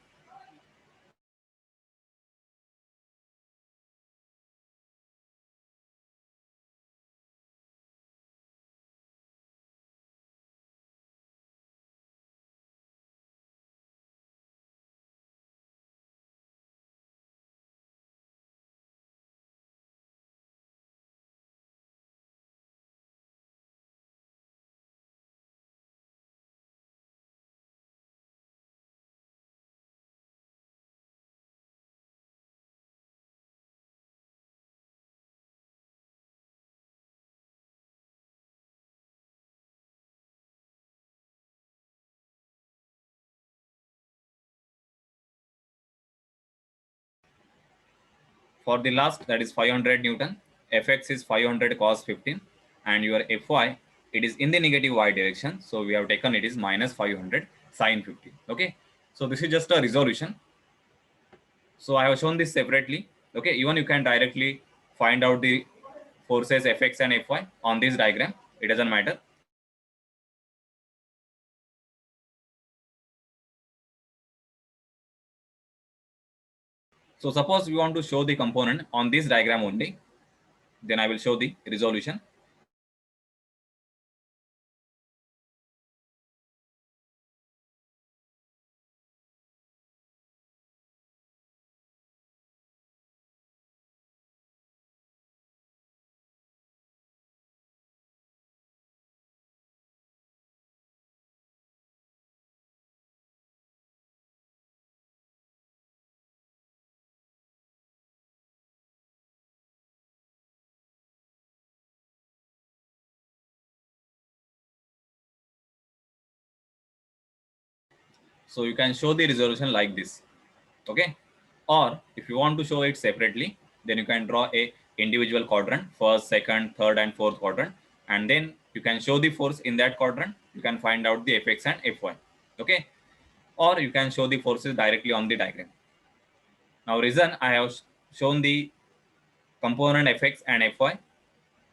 for the last, that is 500 Newton. Fx is 500 cos 15 and your Fy it is in the negative y direction, so we have taken it is minus 500 sine 15. Okay, so this is just a resolution. So I have shown this separately. Okay, even you can directly find out the forces Fx and Fy on this diagram, it doesn't matter. So suppose we want to show the component on this diagram only, then I will show the resolution. So you can show the resolution like this. Okay, or if you want to show it separately, then you can draw a individual quadrant, first, second, third and fourth quadrant, and then you can show the force in that quadrant. You can find out the Fx and Fy. Okay, or you can show the forces directly on the diagram. Now reason I have shown the component Fx and Fy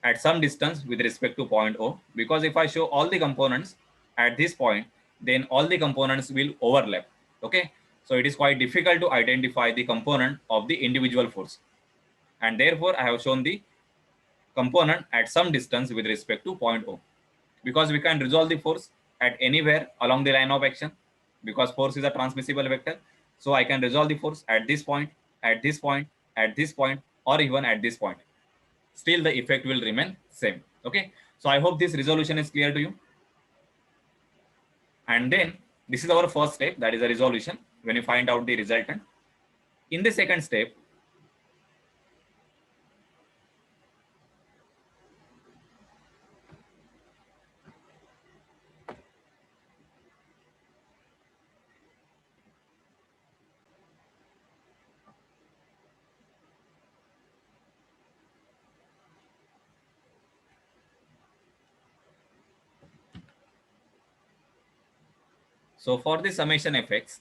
at some distance with respect to point O, because if I show all the components at this point, then all the components will overlap. Okay, so it is quite difficult to identify the component of the individual force, and therefore I have shown the component at some distance with respect to point O, because we can resolve the force at anywhere along the line of action, because force is a transmissible vector. So I can resolve the force at this point, at this point, at this point, or even at this point. Still the effect will remain same. Okay, so I hope this resolution is clear to you. And then this is our first step, that is a resolution when you find out the resultant. In the second step, so for the summation Fx,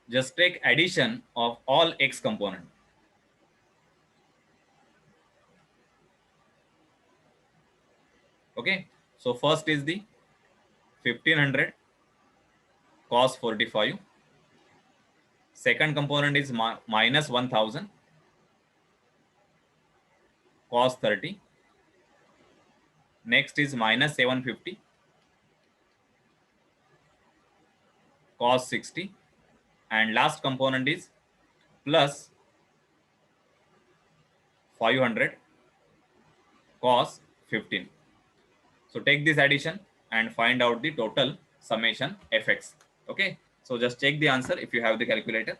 just take addition of all x component. Okay, so first is the 1500 cos 45. Second component is minus 1000. cos 30. Next is minus 750 cos 60, and last component is plus 500 cos 15. So take this addition and find out the total summation fx. Okay, so just check the answer if you have the calculator.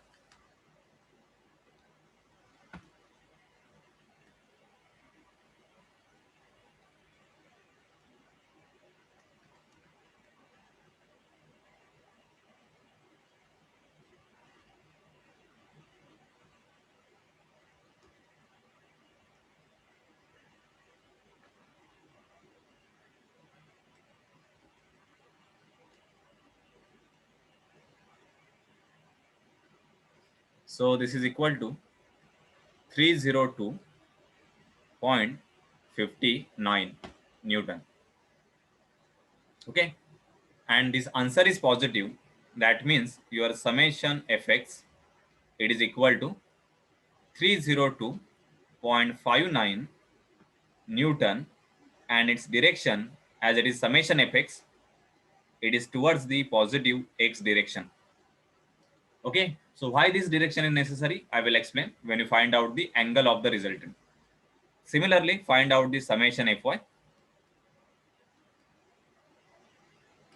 So this is equal to 302.59 Newton. Okay, and this answer is positive. That means your summation fx, it is equal to 302.59 Newton, and its direction, as it is summation fx, it is towards the positive x direction. Okay, so why this direction is necessary, I will explain when you find out the angle of the resultant. Similarly, find out the summation fy.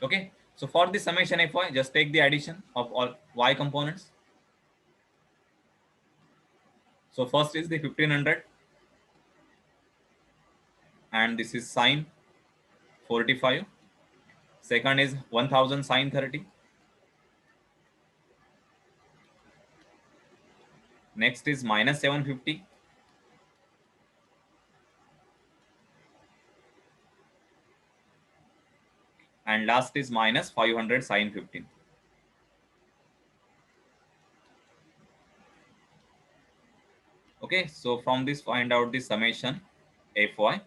Okay, so for the summation fy, just take the addition of all y components. So first is the 1500, and this is sine 45. Second is 1000 sine 30. Next is minus 750. And last is minus 500 sine 15. Okay, so from this find out the summation fy.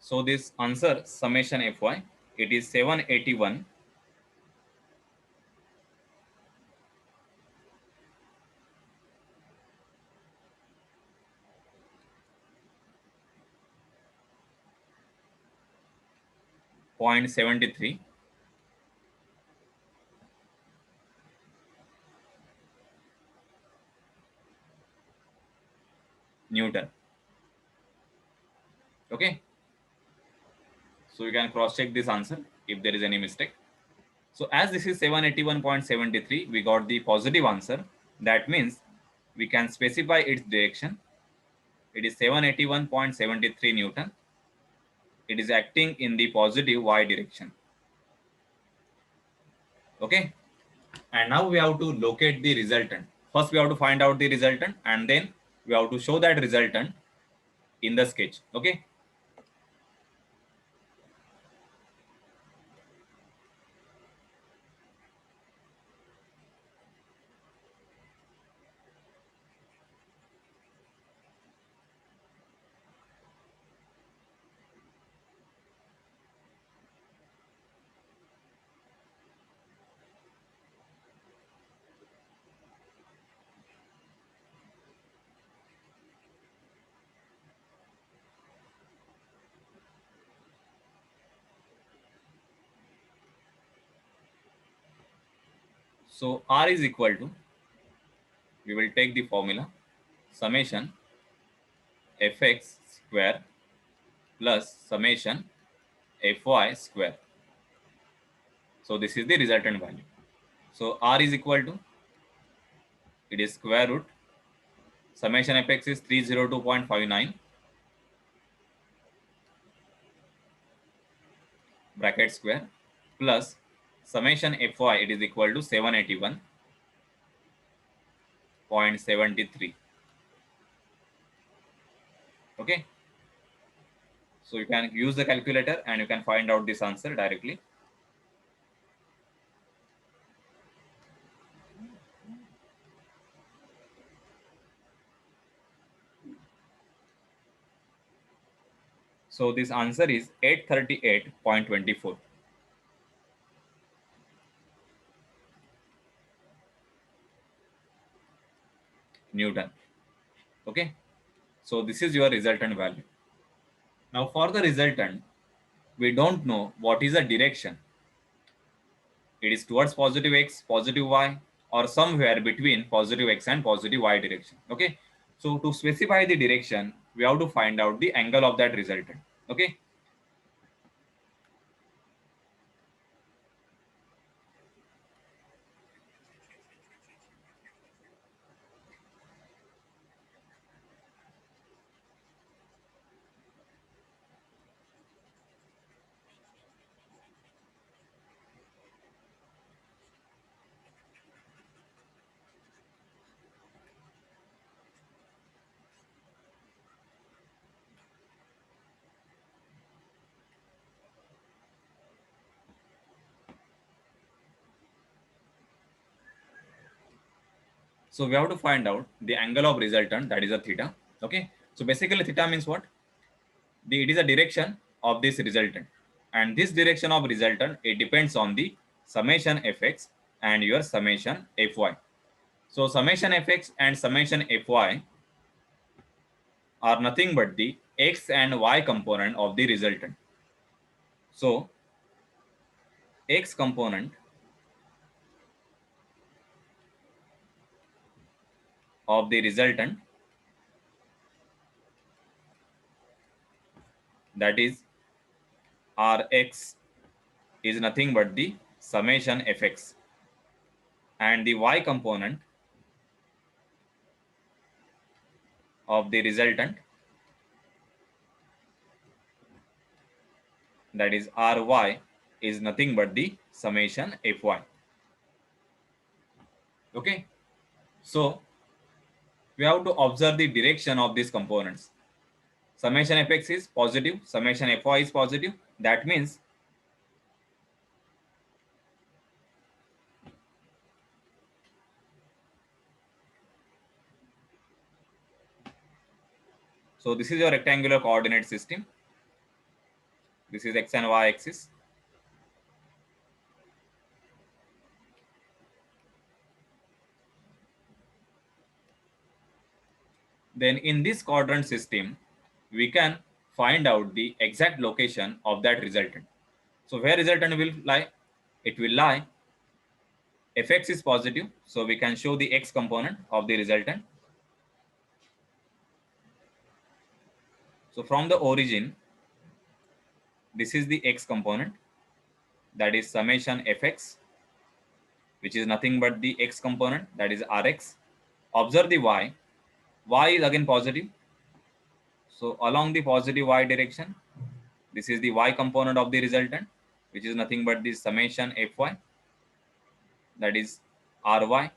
So this answer summation fy, it is 781. Point 73 Newton. Okay, so you can cross check this answer if there is any mistake. So as this is 781.73, we got the positive answer. That means we can specify its direction. It is 781.73 Newton. It is acting in the positive y direction. Okay, and now we have to locate the resultant. First we have to find out the resultant, and then we have to show that resultant in the sketch. Okay, so R is equal to, we will take the formula summation fx square plus summation fy square. So this is the resultant value. So R is equal to, it is square root, summation fx is 302.59 bracket square plus summation fy, it is equal to 781 38.73. Okay, so you can use the calculator and you can find out this answer directly. So this answer is 838.24 Newton. Okay, so this is your resultant value. Now for the resultant, we don't know what is the direction. It is towards positive x, positive y, or somewhere between positive x and positive y direction. Okay, so to specify the direction, we have to find out the angle of that resultant. Okay, so we have to find out the angle of resultant, that is a theta. Okay, so basically theta means what? It is a direction of this resultant, and this direction of resultant, it depends on the summation fx and your summation fy. So summation fx and summation fy are nothing but the x and y component of the resultant. So x component of the resultant, that is Rx, is nothing but the summation fx, and the y component of the resultant, that is Ry, is nothing but the summation fy. Okay, so we have to observe the direction of these components. Summation fx is positive, summation fy is positive. That means so this is your rectangular coordinate system. This is x and y axis. Then in this quadrant system, we can find out the exact location of that resultant. So where resultant will lie? It will lie, fx is positive, so we can show the x component of the resultant. So from the origin, this is the x component, that is summation fx, which is nothing but the x component, that is Rx. Observe the y. Y is again positive. So along the positive y direction, this is the y component of the resultant, which is nothing but the summation fy, that is Ry.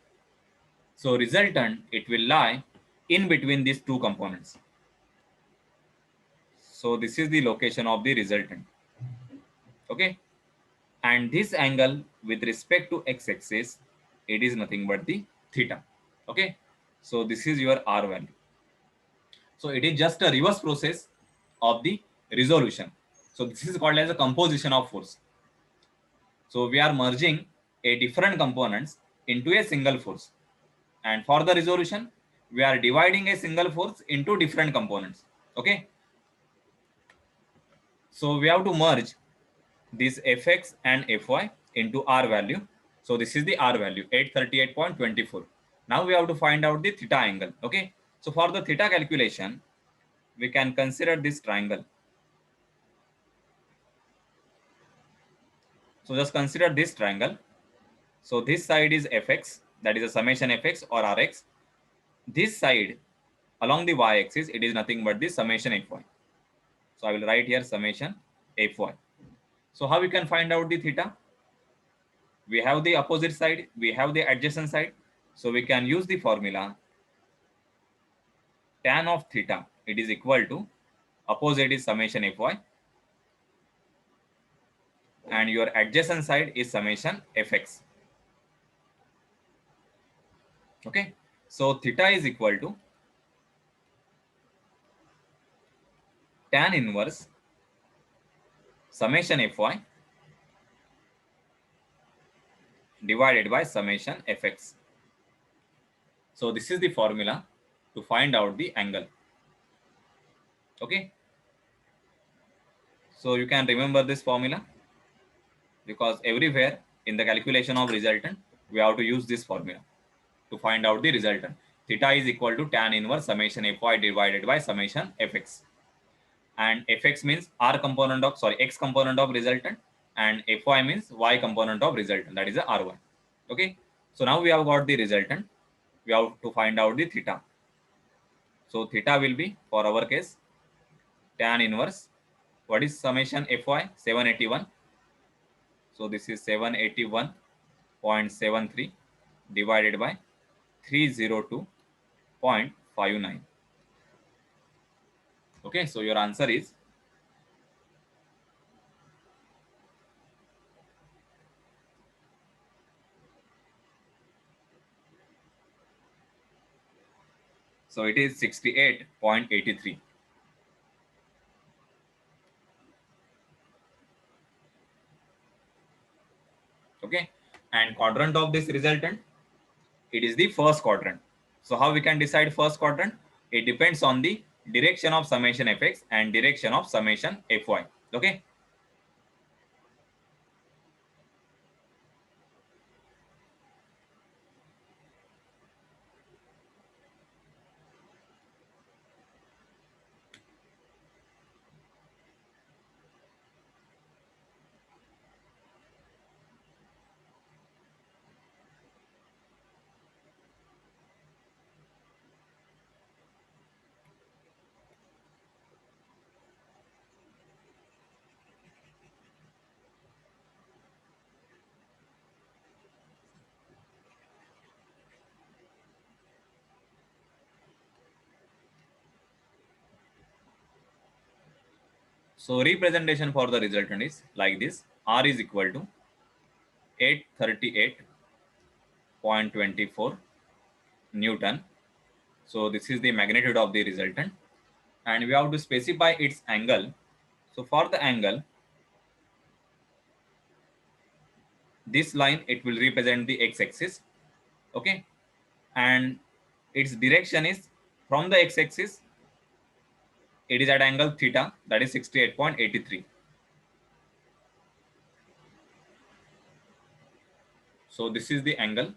So resultant, it will lie in between these two components. So this is the location of the resultant. Okay, and this angle with respect to x-axis, it is nothing but the theta. Okay, so this is your R value. So it is just a reverse process of the resolution. So this is called as a composition of force. So we are merging a different components into a single force, and for the resolution, we are dividing a single force into different components. Okay, so we have to merge this fx and fy into R value. So this is the R value, 838.24. Now we have to find out the theta angle. Okay, so for the theta calculation, we can consider this triangle. So just consider this triangle. So this side is fx, that is a summation fx or Rx. This side along the y-axis, it is nothing but the summation fy. So I will write here summation fy. So how we can find out the theta? We have the opposite side, we have the adjacent side. So we can use the formula tan of theta, it is equal to, opposite is summation fy, and your adjacent side is summation fx. Okay, so theta is equal to tan inverse summation fy divided by summation fx. So this is the formula to find out the angle. Okay, so you can remember this formula, because everywhere in the calculation of resultant we have to use this formula to find out the resultant. Theta is equal to tan inverse summation fy divided by summation fx, and fx means x component of resultant, and fy means y component of resultant, that is the ry. Okay, so now we have got the resultant, we have to find out the theta. So theta will be, for our case, tan inverse, what is summation fy? 781. So this is 781.73 divided by 302.59. Okay, so your answer is so it is 68.83. Okay, and quadrant of this resultant, it is the first quadrant. So how we can decide first quadrant? It depends on the direction of summation fx and direction of summation fy. Okay, so representation for the resultant is like this: R is equal to 838.24 Newton. So this is the magnitude of the resultant, and we have to specify its angle. So for the angle, this line, it will represent the x-axis. Okay, and its direction is from the x-axis, it is at angle theta, that is 68.83. So this is the angle,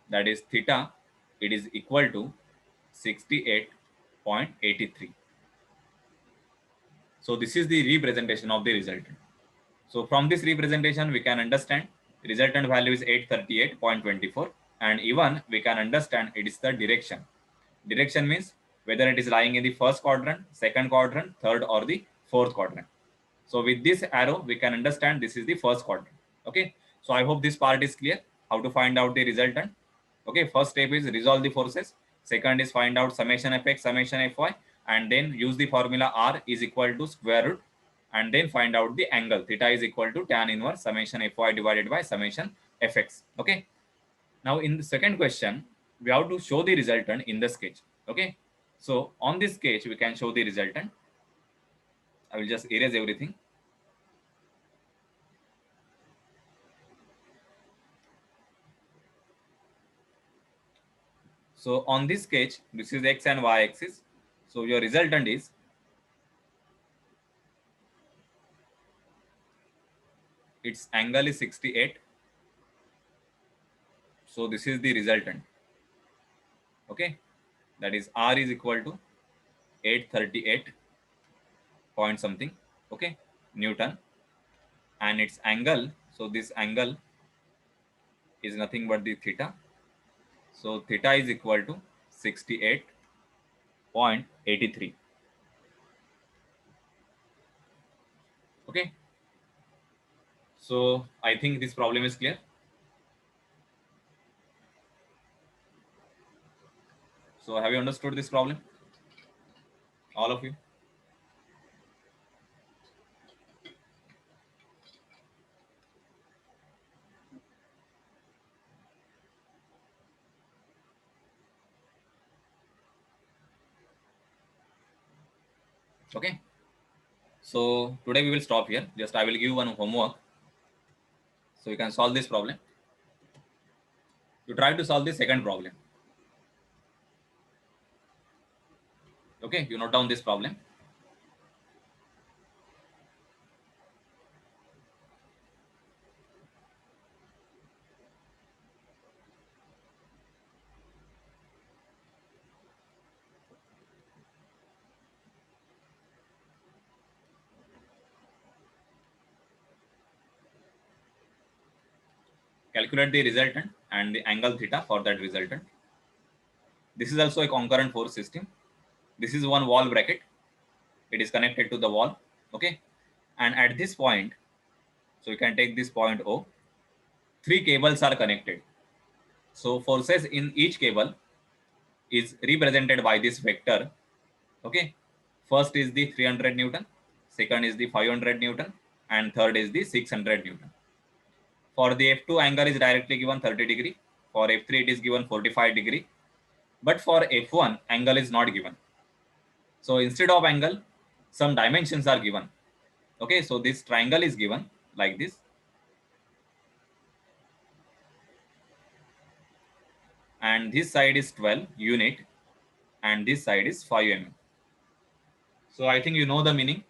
that is theta, it is equal to 68.83. So this is the representation of the resultant. So from this representation, we can understand resultant value is 838.24, and even we can understand it is the direction. Direction means whether it is lying in the first quadrant, second quadrant, third, or the fourth quadrant. So with this arrow, we can understand this is the first quadrant. Okay, so I hope this part is clear, how to find out the resultant. Okay, first step is resolve the forces. Second is find out summation fx, summation fy, and then use the formula R is equal to square root, and then find out the angle. Theta is equal to tan inverse summation fy divided by summation fx. Okay, now in the second question, we have to show the resultant in the sketch. Okay, so on this sketch, we can show the resultant. I will just erase everything. So on this sketch, this is x and y axis. So your resultant is its angle is 68. So this is the resultant. Okay, that is R is equal to 838 point something. Okay, Newton, and its angle. So this angle is nothing but the theta. So theta is equal to 68.83. Okay, so I think this problem is clear. So So have you understood this problem? All of you? Okay. So today we will stop here. Just I will give one homework. So you can solve this problem. You try to solve the second problem. Okay, you note down this problem. Calculate the resultant and the angle theta for that resultant. This is also a concurrent force system. This is one wall bracket. It is connected to the wall. Okay. And at this point, so you can take this point O, three cables are connected. So forces in each cable is represented by this vector. Okay. First is the 300 Newton, second is the 500 Newton, and third is the 600 Newton. For the F2 angle is directly given 30 degree. For F3 it is given 45 degree. But for F1 angle is not given. So instead of angle, some dimensions are given. Okay, so this triangle is given like this. And this side is 12 unit and this side is 5 mm. So I think you know the meaning.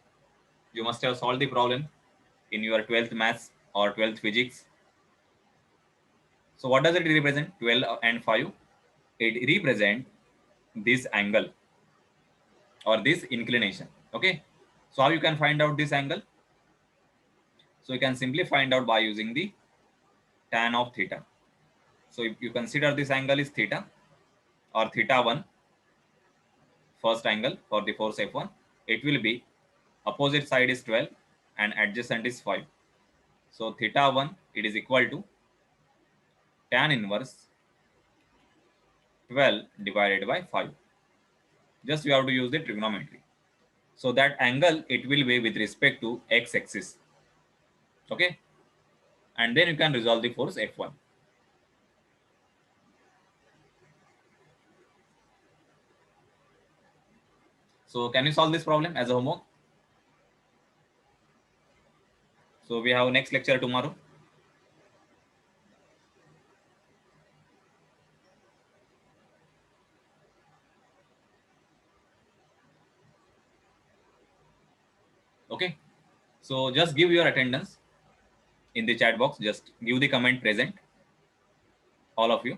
You must have solved the problem in your 12th maths or 12th physics. So what does it represent? 12 and 5. It represents this angle or this inclination. Okay. So how you can find out this angle? So you can simply find out by using the tan of theta. So if you consider this angle is theta or theta 1, first angle for the force F1, it will be opposite side is 12 and adjacent is 5. So theta 1, it is equal to tan inverse 12 divided by 5. Just you have to use the trigonometry. So that angle, it will be with respect to x axis. Okay. And then you can resolve the force F1. So can you solve this problem as a homework? So we have next lecture tomorrow. Okay. So just give your attendance in the chat box. Just give the comment present, all of you.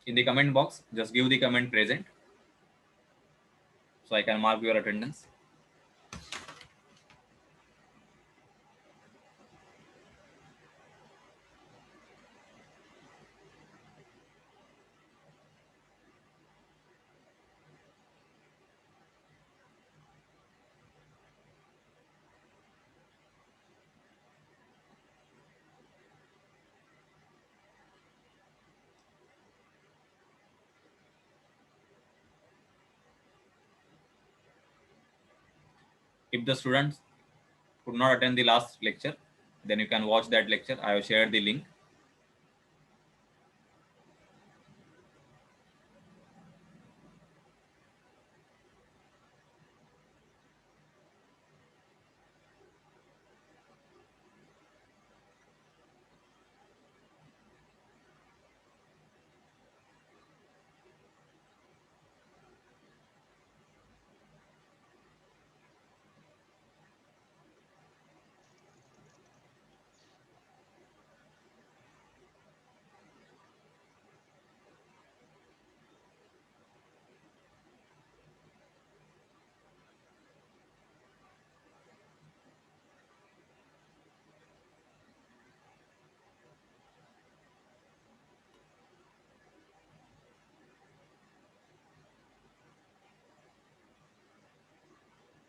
In the comment box, just give the comment present so I can mark your attendance. If the students could not attend the last lecture, then you can watch that lecture. I have shared the link.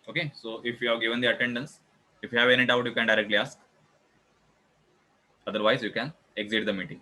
Okay, so if you have given the attendance, if you have any doubt, you can directly ask. Otherwise, you can exit the meeting.